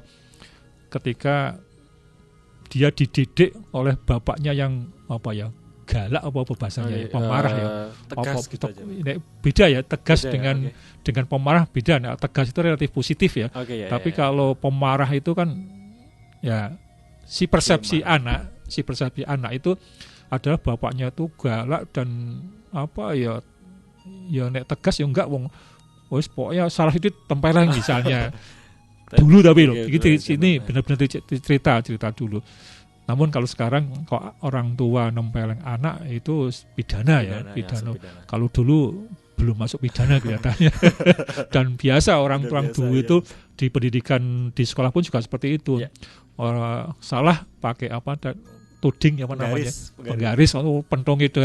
ketika dia dididik oleh bapaknya yang galak bahasanya, pemarah ya, tegas gitu aja. Beda ya, tegas dengan pemarah beda. Nah, tegas itu relatif positif ya. Tapi kalau pemarah itu kan ya si persepsi anak itu adalah bapaknya itu galak dan nek tegas ya enggak wong wis pokoknya salah itu tempeleng misalnya. Dulu tapi loh, ini benar-benar cerita dulu. Namun kalau sekarang kok orang tua nempeleng anak itu pidana. Kalau dulu belum masuk pidana kelihatannya. Dan biasa orang dulu itu di pendidikan di sekolah pun juga seperti itu. Salah pakai tuding penggaris atau pentong itu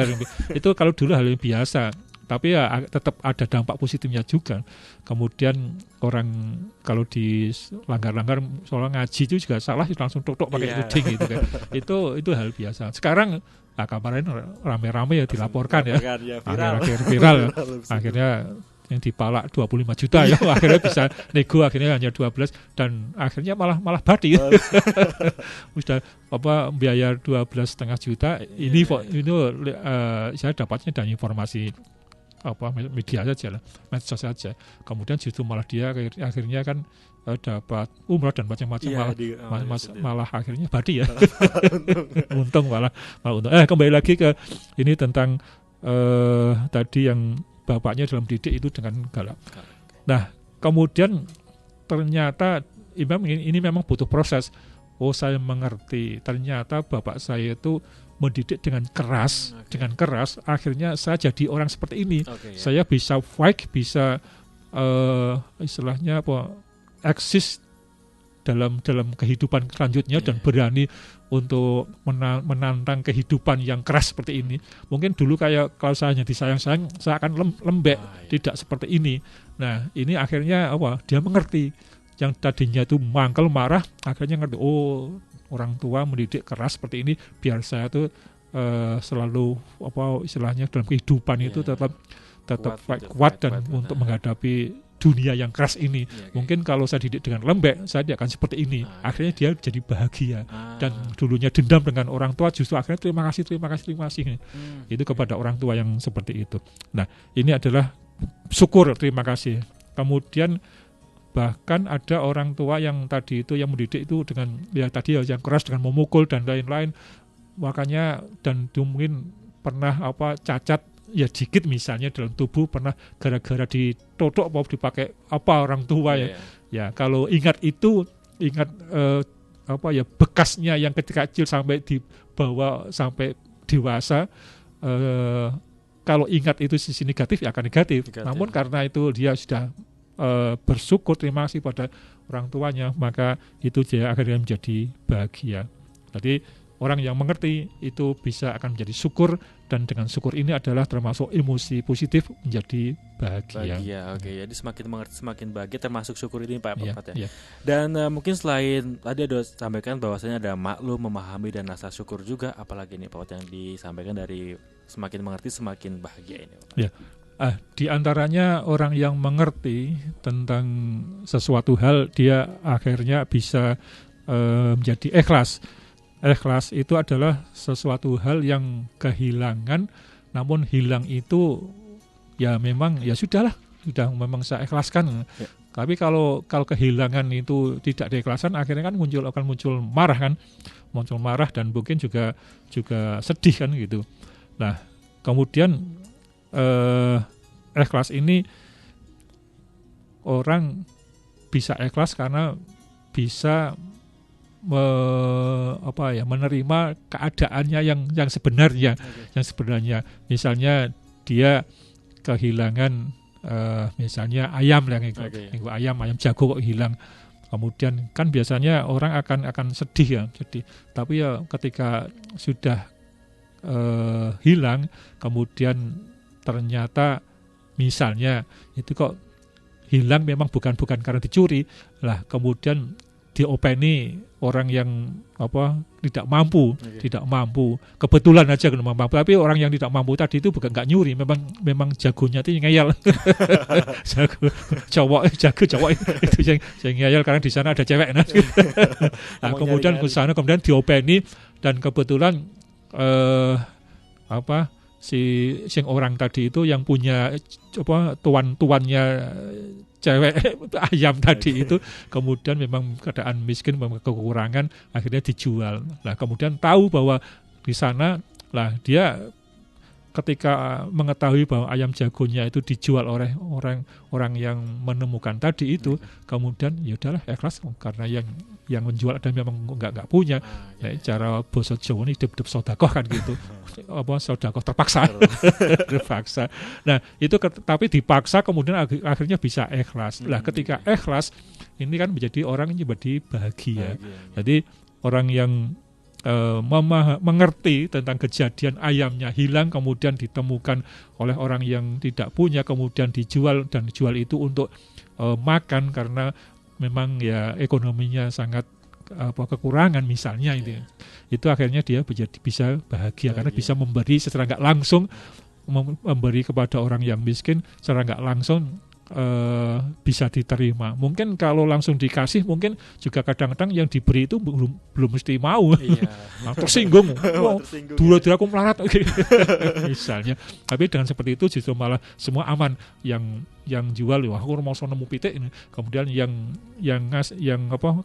kalau dulu hal yang biasa. Tapi ya tetap ada dampak positifnya juga. Kemudian orang kalau di langgar-langgar soal ngaji itu juga salah langsung tok pakai tuding gitu kan. Itu hal biasa. Sekarang kemarin rame-rame ya dilaporkan ya. Viral. Akhirnya yang dipalak 25 juta ya. Akhirnya bisa nego, akhirnya hanya 12 dan akhirnya malah badi. Sudah biaya 12,5 juta. Ini saya dapatnya dari informasi media saja lah, medsos saja. Kemudian justru malah dia akhirnya kan dapat umrah dan macam-macam, malah akhirnya badi ya. Untung malah untung. Kembali lagi ke ini tentang tadi yang bapaknya dalam didik itu dengan galak. Nah kemudian ternyata ini memang butuh proses. Oh, saya mengerti. Ternyata bapak saya itu mendidik dengan keras, akhirnya saya jadi orang seperti ini. Saya bisa fight, bisa istilahnya apa, eksis dalam kehidupan selanjutnya dan berani untuk menantang kehidupan yang keras seperti ini. Mungkin dulu kayak kalau saya hanya disayang-sayang, saya akan lembek, tidak seperti ini. Nah, ini akhirnya apa? Dia mengerti. Yang tadinya itu mangkel, marah, akhirnya ngerti, oh, orang tua mendidik keras seperti ini biar saya tuh selalu apa istilahnya dalam kehidupan itu tetap kuat dan untuk menghadapi dunia yang keras ini. Mungkin kalau saya didik dengan lembek, saya tidak akan seperti ini. Akhirnya dia jadi bahagia. Dan dulunya dendam dengan orang tua, justru akhirnya terima kasih. Itu kepada orang tua yang seperti itu. Nah, ini adalah syukur, terima kasih. Kemudian bahkan ada orang tua yang tadi itu yang mendidik itu dengan yang keras, dengan memukul dan lain-lain. Makanya dan mungkin pernah cacat ya dikit misalnya dalam tubuh, pernah gara-gara ditodok mau dipakai orang tua ya kalau ingat bekasnya yang ketika kecil sampai dibawa sampai dewasa, kalau ingat itu sisi negatif ya akan negatif. Namun karena itu dia sudah bersyukur, terima kasih pada orang tuanya, maka itu dia akhirnya menjadi bahagia. Jadi orang yang mengerti itu bisa akan menjadi syukur, dan dengan syukur ini adalah termasuk emosi positif menjadi bahagia. Jadi semakin mengerti semakin bahagia, termasuk syukur ini Pak Pat ya. Dan mungkin selain tadi ada sampaikan bahwasanya ada maklum, memahami dan rasa syukur juga, apalagi nih Pak Pat yang disampaikan dari semakin mengerti semakin bahagia ini Pak. Ya. Di antaranya orang yang mengerti tentang sesuatu hal, dia akhirnya bisa menjadi ikhlas. Ikhlas itu adalah sesuatu hal yang kehilangan, namun hilang itu ya memang ya sudah memang saya ikhlaskan. Tapi kalau kehilangan itu tidak diikhlaskan, akhirnya kan akan muncul marah dan mungkin juga sedih kan gitu. Nah, kemudian ikhlas ini orang bisa ikhlas karena bisa menerima keadaannya yang sebenarnya. Yang sebenarnya misalnya dia kehilangan misalnya ayam ayam jago kok hilang. Kemudian kan biasanya orang akan sedih tapi ya ketika sudah hilang, kemudian ternyata misalnya itu kok hilang memang bukan karena dicuri lah, kemudian diopeni orang yang tidak mampu, kebetulan aja mampu, tapi orang yang tidak mampu tadi itu bukan nggak nyuri, memang jagonya itu ngeyel. jago cowok itu yang ngeyel karena di sana ada cewek. Nah, kemudian ke sana kemudian diopeni dan kebetulan si orang tadi itu yang punya tuannya cewek ayam tadi itu kemudian memang keadaan miskin, memang kekurangan, akhirnya dijual. Nah, kemudian tahu bahwa di sana lah dia ketika mengetahui bahwa ayam jagonya itu dijual oleh orang yang menemukan tadi itu, kemudian ya udahlah ikhlas karena yang menjual dan memang nggak punya. Nah, cara basa Jawa ini hidup sedekah kan gitu. Sedekah terpaksa. Nah, itu tapi dipaksa kemudian akhirnya bisa ikhlas. Lah, ketika ikhlas ini kan menjadi orang yang menjadi bahagia. Jadi orang yang mengerti tentang kejadian ayamnya hilang kemudian ditemukan oleh orang yang tidak punya, kemudian dijual dan dijual itu untuk makan karena memang ya ekonominya sangat kekurangan misalnya itu akhirnya dia bisa bahagia karena bisa memberi secara nggak langsung, memberi kepada orang yang miskin secara nggak langsung bisa diterima. Mungkin kalau langsung dikasih mungkin juga kadang-kadang yang diberi itu belum mesti mau. Tersinggung. Dulu aku melarat misalnya. Tapi dengan seperti itu justru malah semua aman, yang jual, wah aku mau nemu pitik ini. Kemudian yang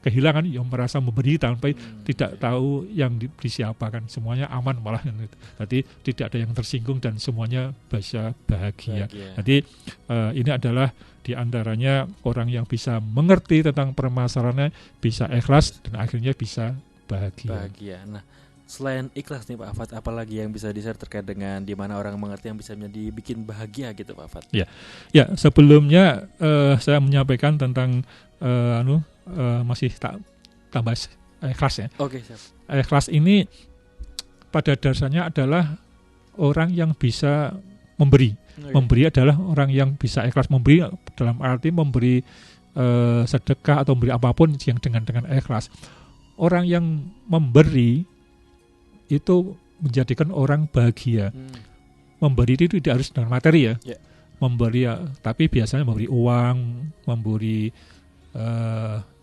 kehilangan yang merasa memberi sampai tidak tahu yang disiapakan, semuanya aman malah gitu. Berarti tidak ada yang tersinggung dan semuanya bisa bahagia. Jadi ini adalah diantaranya orang yang bisa mengerti tentang permasalahannya, bisa ikhlas dan akhirnya bisa bahagia. Nah, selain ikhlas nih Pak Afat, apalagi yang bisa di-share terkait dengan di mana orang mengerti yang bisa menjadi bikin bahagia gitu Pak Afat? Ya, sebelumnya saya menyampaikan tentang masih tambah ikhlas ya. Oke, siap. Ikhlas ini pada dasarnya adalah orang yang bisa memberi. Memberi adalah orang yang bisa ikhlas memberi, dalam arti memberi sedekah atau memberi apapun yang dengan ikhlas. Orang yang memberi itu menjadikan orang bahagia. Memberi itu tidak harus dengan materi ya. Memberi ya, tapi biasanya memberi uang, memberi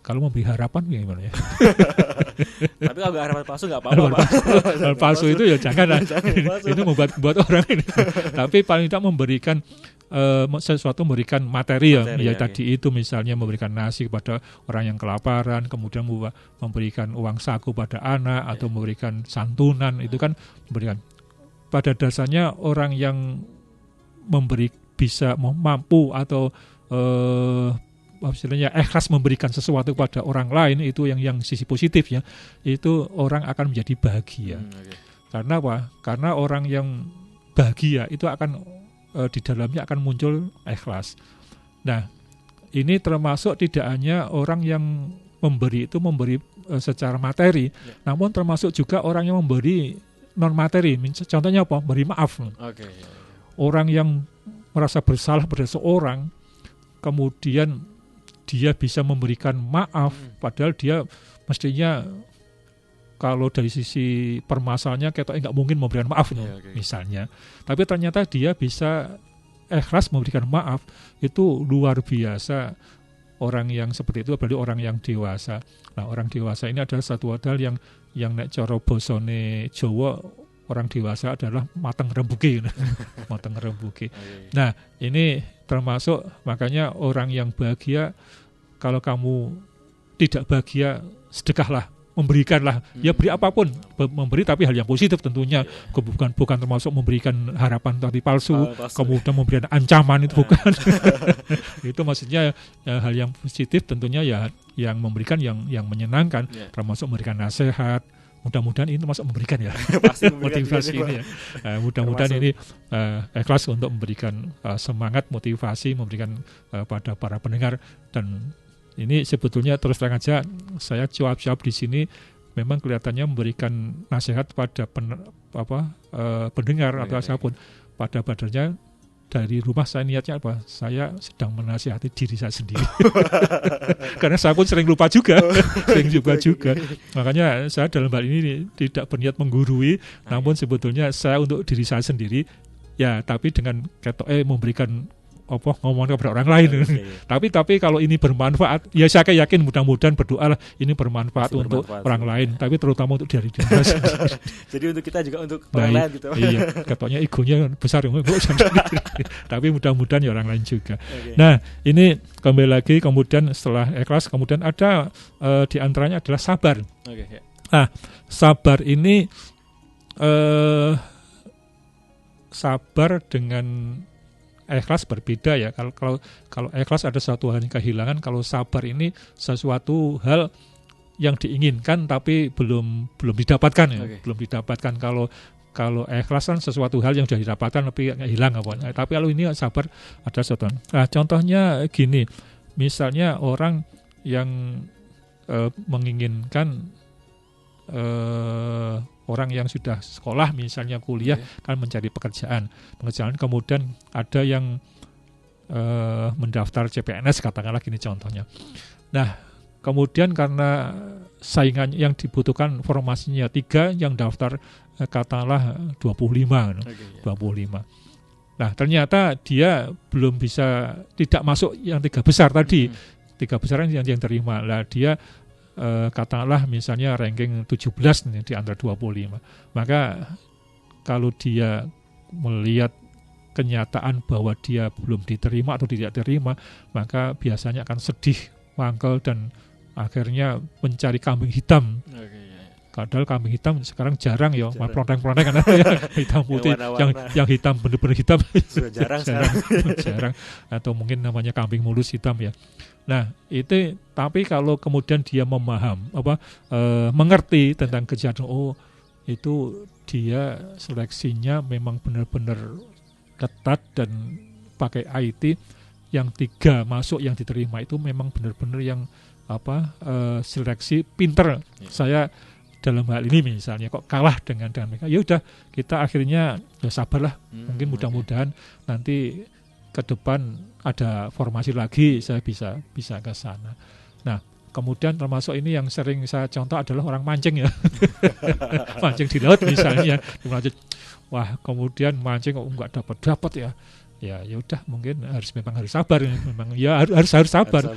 kalau memberi harapan gimana ya? Tapi kalau nggak harapan palsu nggak apa-apa. Harapan palsu itu ya jangan itu membuat orang ini. Tapi paling tidak memberikan sesuatu, memberikan materi ya tadi itu misalnya memberikan nasi kepada orang yang kelaparan, kemudian memberikan uang saku pada anak atau memberikan santunan, itu kan memberikan. Pada dasarnya orang yang memberi bisa mampu atau istilahnya ikhlas memberikan sesuatu kepada orang lain, itu yang sisi positif ya, itu orang akan menjadi bahagia. Karena apa? Karena orang yang bahagia itu akan di dalamnya akan muncul ikhlas. Nah, ini termasuk tidak hanya orang yang memberi itu memberi secara materi, namun termasuk juga orang yang memberi non materi. Contohnya apa? Beri maaf. Orang yang merasa bersalah pada seorang, kemudian dia bisa memberikan maaf, padahal dia mestinya kalau dari sisi permasalahannya kita nggak mungkin memberikan maaf misalnya, tapi ternyata dia bisa ikhlas memberikan maaf, itu luar biasa. Orang yang seperti itu berarti orang yang dewasa. Nah, orang dewasa ini adalah satu hal yang nek cara bosone Jawa, orang dewasa adalah mateng rembuke. Mateng rembuke. Nah, ini termasuk, makanya orang yang bahagia, kalau kamu tidak bahagia, sedekahlah, memberikanlah, ya beri apapun, memberi tapi hal yang positif tentunya, bukan termasuk memberikan harapan tadi palsu, kemudian memberikan ancaman, itu bukan. Itu maksudnya hal yang positif tentunya ya, yang memberikan yang menyenangkan, termasuk memberikan nasihat. Mudah-mudahan ini termasuk memberikan ya. Pasti motivasi ini ya. Mudah-mudahan ini ikhlas untuk memberikan semangat, motivasi, memberikan pada para pendengar. Dan ini sebetulnya terus terang aja, saya jawab di sini memang kelihatannya memberikan nasihat pada pendengar atau siapapun. Pada badannya dari rumah saya niatnya apa? Saya sedang menasihati diri saya sendiri. Karena saya pun sering lupa juga. Makanya saya dalam hal ini tidak berniat menggurui, namun sebetulnya saya untuk diri saya sendiri, ya tapi dengan memberikan ngomong kepada orang lain. Tapi kalau ini bermanfaat, ya saya yakin mudah-mudahan berdoalah ini bermanfaat untuk orang lain, tapi terutama untuk diri kita sendiri. Jadi untuk kita juga untuk orang lain gitu. Iya, katanya egonya besar, tapi mudah-mudahan ya orang lain juga. Nah, ini kembali lagi, kemudian setelah ikhlas, kemudian ada di antaranya adalah sabar. Nah, sabar ini sabar dengan ikhlas berbeda ya. Kalau ikhlas ada suatu hal yang kehilangan, kalau sabar ini sesuatu hal yang diinginkan tapi belum didapatkan ya. Belum didapatkan. Kalau ikhlas kan sesuatu hal yang sudah didapatkan tapi hilang apa. Tapi kalau ini sabar ada sesuatu. Nah, contohnya gini. Misalnya orang yang menginginkan orang yang sudah sekolah misalnya kuliah kan mencari pekerjaan, kemudian ada yang mendaftar CPNS katakanlah gini contohnya. Nah, kemudian karena saingan yang dibutuhkan formasinya 3, yang daftar katakanlah 25. Nah, ternyata dia belum bisa, tidak masuk yang 3 besar tadi. 3 besar yang terima. Lah dia katakanlah misalnya ranking 17 nih, di antara 25. Maka kalau dia melihat kenyataan bahwa dia belum diterima atau tidak terima, maka biasanya akan sedih, mangkel, dan akhirnya mencari kambing hitam. Padahal kambing hitam sekarang jarang ya, pelontek-pelontek kan hitam putih, yang hitam benar-benar hitam sudah jarang jarang, atau mungkin namanya kambing mulus hitam ya. Nah itu, tapi kalau kemudian dia mengerti tentang kejahatan, oh itu dia seleksinya memang benar-benar ketat dan pakai IT, yang 3 masuk yang diterima itu memang benar-benar yang seleksi pinter. Saya dalam hal ini misalnya kok kalah dengan mereka, ya udah kita akhirnya ya sabarlah, mungkin mudah-mudahan nanti ke depan ada formasi lagi saya bisa ke sana. Nah kemudian termasuk ini yang sering saya contoh adalah orang mancing ya. Mancing di laut misalnya, wah kemudian mancing kok nggak dapat ya udah, mungkin memang harus sabar, memang ya harus sabar.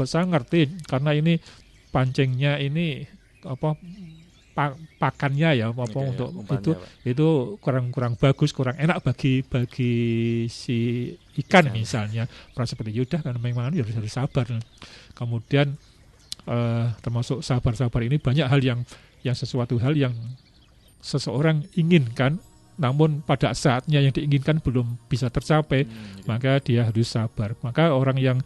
Saya ngerti karena ini pancingnya ini pakannya ya untuk itu kurang bagus, kurang enak bagi si ikan misalnya, merasa seperti yaudah kan memang harus sabar. Kemudian termasuk sabar ini banyak hal yang sesuatu hal yang seseorang inginkan, namun pada saatnya yang diinginkan belum bisa tercapai, maka dia harus sabar. Maka orang yang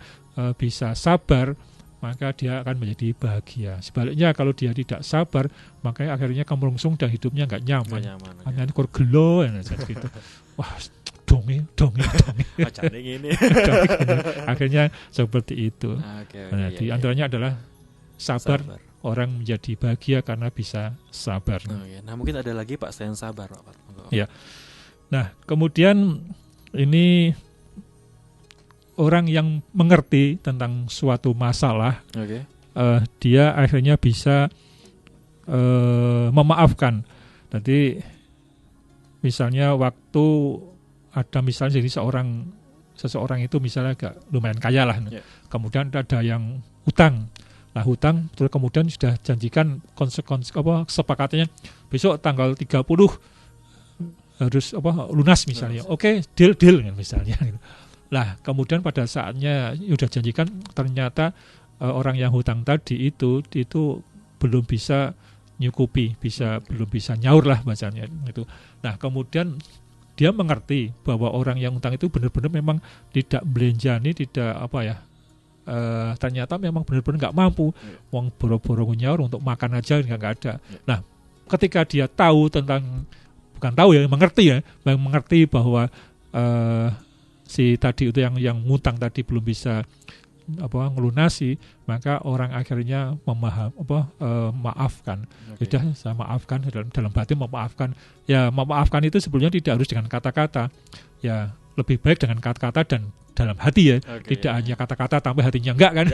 bisa sabar, maka dia akan menjadi bahagia. Sebaliknya kalau dia tidak sabar, maka akhirnya kemerungsung dan hidupnya nggak nyaman. Hanya kur gelo gitu. Wah, dongi. Akhirnya seperti itu. Di antaranya adalah sabar. Orang menjadi bahagia karena bisa sabar. Nah mungkin ada lagi Pak selain sabar Pak. Ya. Nah kemudian ini orang yang mengerti tentang suatu masalah, dia akhirnya bisa memaafkan. Nanti misalnya waktu ada misalnya jadi seseorang itu misalnya agak lumayan kaya lah, kemudian ada yang hutang. Nah hutang terus kemudian sudah janjikan kesepakatannya besok tanggal 30 harus lunas misalnya. Oke, deal misalnya. Lah kemudian pada saatnya sudah janjikan ternyata orang yang hutang tadi itu belum bisa nyukupi, belum bisa nyaur lah bacanya itu. Nah kemudian dia mengerti bahwa orang yang hutang itu benar-benar memang tidak belenjani, tidak ternyata memang benar-benar nggak mampu, uang boro-boro nyaur untuk makan aja nggak ada. Nah ketika dia tahu mengerti bahwa si tadi itu yang ngutang tadi belum bisa ngelunasi, maka orang akhirnya maafkan. Sudah saya maafkan, dalam batin memaafkan. Ya memaafkan itu sebetulnya tidak harus dengan kata-kata. Ya lebih baik dengan kata-kata dan dalam hati ya. Tidak hanya kata-kata tapi hatinya enggak kan.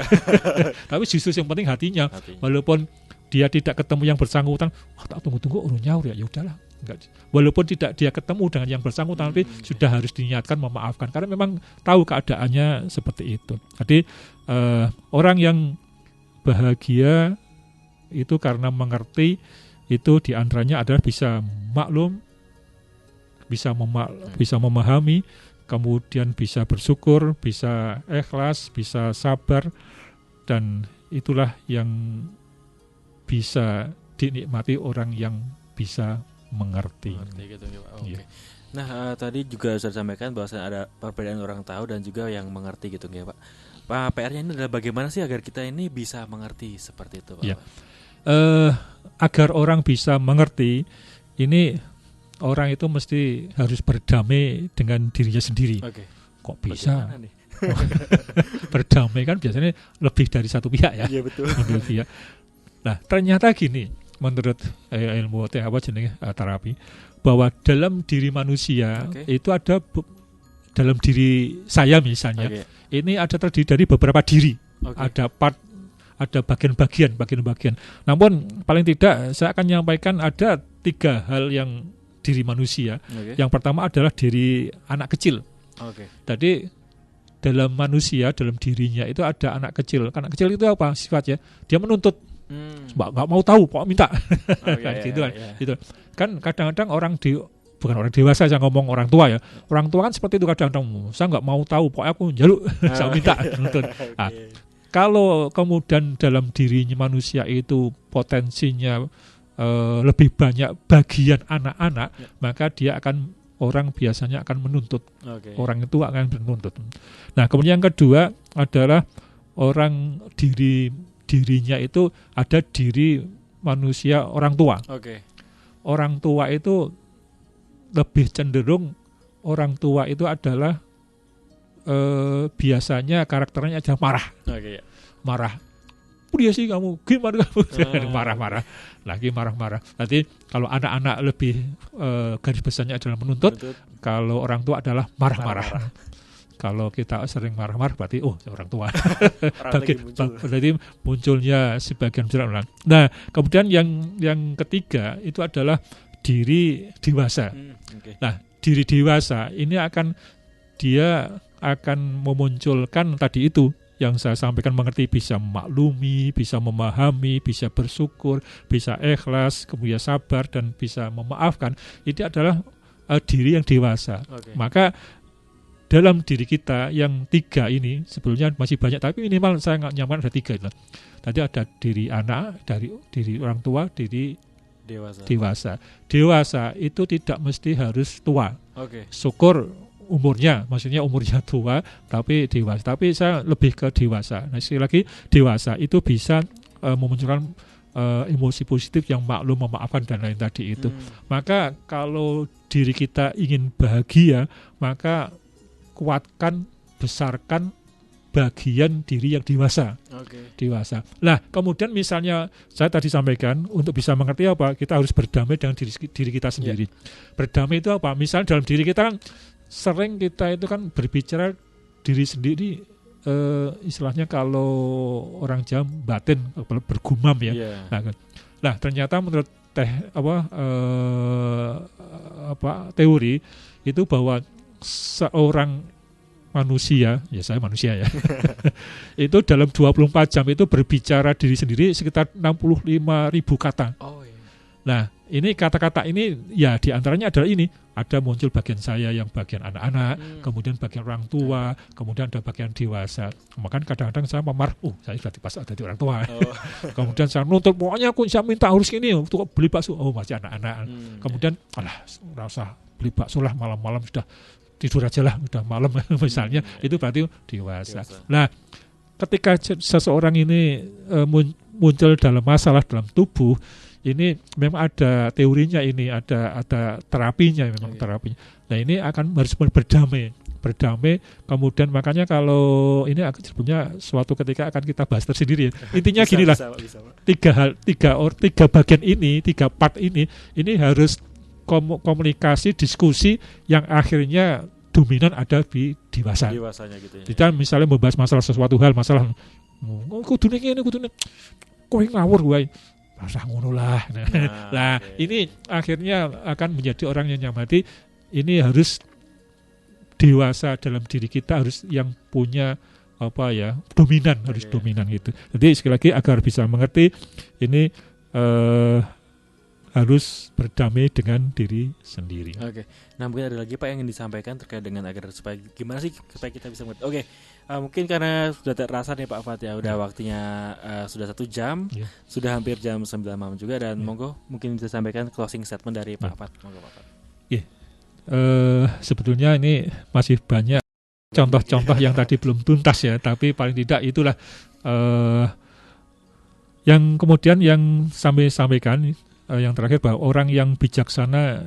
Tapi justru yang penting hatinya. Walaupun dia tidak ketemu yang bersangkutan, tak tunggu urun nyaur ya udahlah. Walaupun tidak dia ketemu dengan yang bersangkutan, tapi sudah harus diniatkan memaafkan karena memang tahu keadaannya seperti itu. Jadi orang yang bahagia itu karena mengerti, itu diantaranya adalah bisa maklum, bisa memahami, kemudian bisa bersyukur, bisa ikhlas, bisa sabar, dan itulah yang bisa dinikmati orang yang bisa mengerti gitu, Nah tadi juga sudah disampaikan bahwa ada perbedaan orang tahu dan juga yang mengerti gitu ya Pak. PR-nya ini adalah bagaimana sih agar kita ini bisa mengerti seperti itu Pak? Ya. Agar orang bisa mengerti, ini orang itu mesti harus berdamai dengan dirinya sendiri. Kok bisa? Berdamai kan biasanya lebih dari satu pihak ya. Iya betul. Nah ternyata gini, menurut ilmu terapi, bahwa dalam diri manusia itu ada dalam diri saya misalnya, ini ada terdiri dari beberapa diri, ada bagian-bagian. Namun paling tidak saya akan menyampaikan ada 3 hal yang diri manusia. Yang pertama adalah diri anak kecil. Jadi dalam manusia, dalam dirinya itu ada anak kecil. Anak kecil itu apa sifatnya? Dia menuntut. Nggak mau tahu, kok minta. Gitu kan. Kan kadang-kadang orang bukan orang dewasa, saya ngomong orang tua ya. Orang tua kan seperti itu kadang-kadang, saya nggak mau tahu, pokoknya aku njaluk, saya minta. Nah, kalau kemudian dalam dirinya manusia itu potensinya lebih banyak bagian anak-anak, maka dia akan, orang biasanya akan menuntut. Orang itu akan menuntut. Nah, kemudian yang kedua adalah orang dirinya itu ada diri manusia orang tua. Orang tua itu lebih cenderung, orang tua itu adalah biasanya karakternya aja marah. Marah. Dia sih kamu gimana kamu marah-marah lagi marah-marah. Nanti kalau anak-anak lebih garis besarnya adalah menuntut. Kalau orang tua adalah marah-marah. Kalau kita sering marah-marah berarti orang tua. Berarti munculnya sebagian besar orang. Nah, kemudian yang ketiga itu adalah diri dewasa. Nah, diri dewasa ini dia akan memunculkan tadi itu yang saya sampaikan, mengerti, bisa memaklumi, bisa memahami, bisa bersyukur, bisa ikhlas, kemudian sabar, dan bisa memaafkan. Itu adalah diri yang dewasa. Maka dalam diri kita yang tiga ini sebetulnya masih banyak, tapi minimal saya nyaman ada tiga. Tadi ada diri anak, diri orang tua, diri dewasa. Dewasa itu tidak mesti harus tua. Syukur umurnya, maksudnya umurnya tua tapi dewasa. Tapi saya lebih ke dewasa. Nah, sekali lagi dewasa itu bisa memunculkan emosi positif yang maklum, memaafkan dan lain tadi itu. Maka kalau diri kita ingin bahagia, maka kuatkan, besarkan bagian diri yang dewasa. Dewasa. Nah, kemudian misalnya saya tadi sampaikan, untuk bisa mengerti apa, kita harus berdamai dengan diri kita sendiri. Berdamai itu apa? Misalnya dalam diri kita kan sering kita itu kan berbicara diri sendiri, istilahnya kalau orang Jawa batin, bergumam ya. Nah, ternyata menurut teori itu bahwa seorang manusia, ya saya manusia ya, itu dalam 24 jam itu berbicara diri sendiri sekitar 65.000 kata. Nah, ini kata-kata ini ya diantaranya adalah ini, ada muncul bagian saya yang bagian anak-anak, kemudian bagian orang tua, kemudian ada bagian dewasa. Makanya kadang-kadang saya memarah, saya sudah dipasang dari orang tua. Kemudian saya nuntut, pokoknya aku saya minta harus ini untuk beli bakso. Masih anak-anak. Kemudian rasa beli bakso lah malam-malam, sudah tidur aja lah, udah malam misalnya, itu berarti dewasa. Nah, ketika seseorang ini muncul dalam masalah dalam tubuh, ini memang ada teorinya, ini ada terapinya, memang terapinya. Nah, ini akan harus berdamai. Kemudian makanya kalau ini sebenarnya suatu ketika akan kita bahas tersendiri ya. Intinya gini lah, tiga bagian ini, tiga part ini harus komunikasi, diskusi yang akhirnya dominan ada di dewasanya gitu ya. Kita misalnya membahas masalah sesuatu hal, masalah kudune ngene, kudune kowe ngawur wae. Rasa ngono lah. Ini akhirnya akan menjadi orang yang nyamati. Ini harus dewasa dalam diri kita, harus yang punya dominan, harus dominan gitu. Jadi sekali lagi agar bisa mengerti ini harus berdamai dengan diri sendiri. Nah, mungkin ada lagi Pak yang ingin disampaikan terkait dengan agar supaya gimana sih supaya kita bisa mengerti. Mungkin karena sudah terasa nih Pak Fat ya, udah waktunya sudah 1 jam, sudah hampir jam 9 malam juga, dan monggo mungkin bisa sampaikan closing statement dari Pak Fat. Monggo Pak Fat. Sebetulnya ini masih banyak contoh-contoh yang tadi belum tuntas ya, tapi paling tidak itulah yang kemudian yang sampaikan. Yang terakhir, bahwa orang yang bijaksana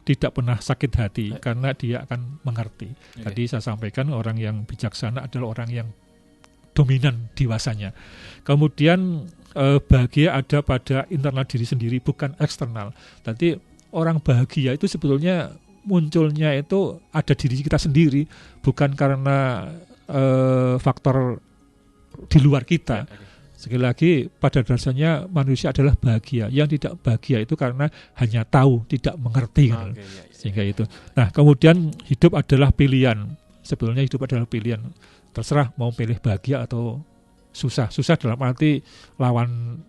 tidak pernah sakit hati karena dia akan mengerti. Tadi saya sampaikan orang yang bijaksana adalah orang yang dominan dewasanya. Kemudian bahagia ada pada internal diri sendiri, bukan eksternal. Tadi orang bahagia itu sebetulnya munculnya itu ada diri kita sendiri, bukan karena faktor di luar kita. Sekali lagi, pada dasarnya manusia adalah bahagia. Yang tidak bahagia itu karena hanya tahu, tidak mengerti. Sehingga itu. Nah, kemudian hidup adalah pilihan. Sebetulnya hidup adalah pilihan. Terserah mau pilih bahagia atau susah. Susah dalam arti lawan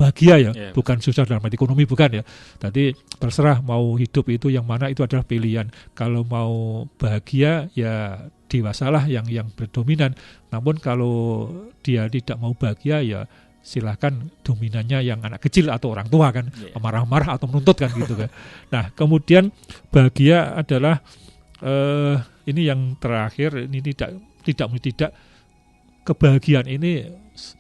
bahagia ya, bukan susah dalam arti ekonomi, bukan ya. Tadi terserah mau hidup itu yang mana, itu adalah pilihan. Kalau mau bahagia ya dewasalah yang berdominan. Namun kalau dia tidak mau bahagia ya silahkan dominannya yang anak kecil atau orang tua kan, marah-marah atau menuntut kan gitu kan. Nah kemudian bahagia adalah ini yang terakhir, ini tidak kebahagiaan ini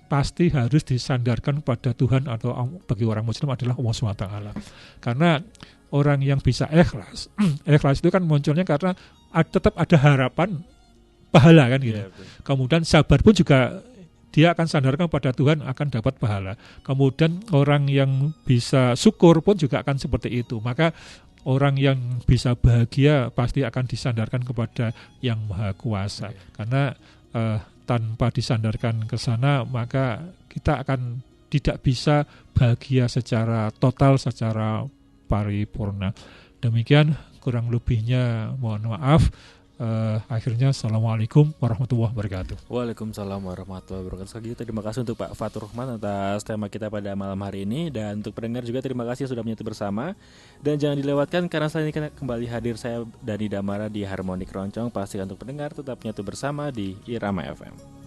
pasti harus disandarkan pada Tuhan, atau bagi orang Muslim adalah Allah SWT. Karena orang yang bisa ikhlas, ikhlas itu kan munculnya karena tetap ada harapan pahala kan gitu. Kemudian sabar pun juga dia akan sandarkan pada Tuhan, akan dapat pahala. Kemudian orang yang bisa syukur pun juga akan seperti itu. Maka orang yang bisa bahagia pasti akan disandarkan kepada Yang Maha Kuasa. Karena tanpa disandarkan ke sana, maka kita akan tidak bisa bahagia secara total, secara paripurna. Demikian kurang lebihnya, mohon maaf. Akhirnya Assalamualaikum warahmatullahi wabarakatuh. Waalaikumsalam warahmatullahi wabarakatuh. Sekali lagi terima kasih untuk Pak Fatur Rahman atas tema kita pada malam hari ini. Dan untuk pendengar juga terima kasih sudah menyatu bersama. Dan jangan dilewatkan karena setelah ini kembali hadir saya Dani Damara di Harmoni Keroncong. Pastikan untuk pendengar tetap menyatu bersama di Irama FM.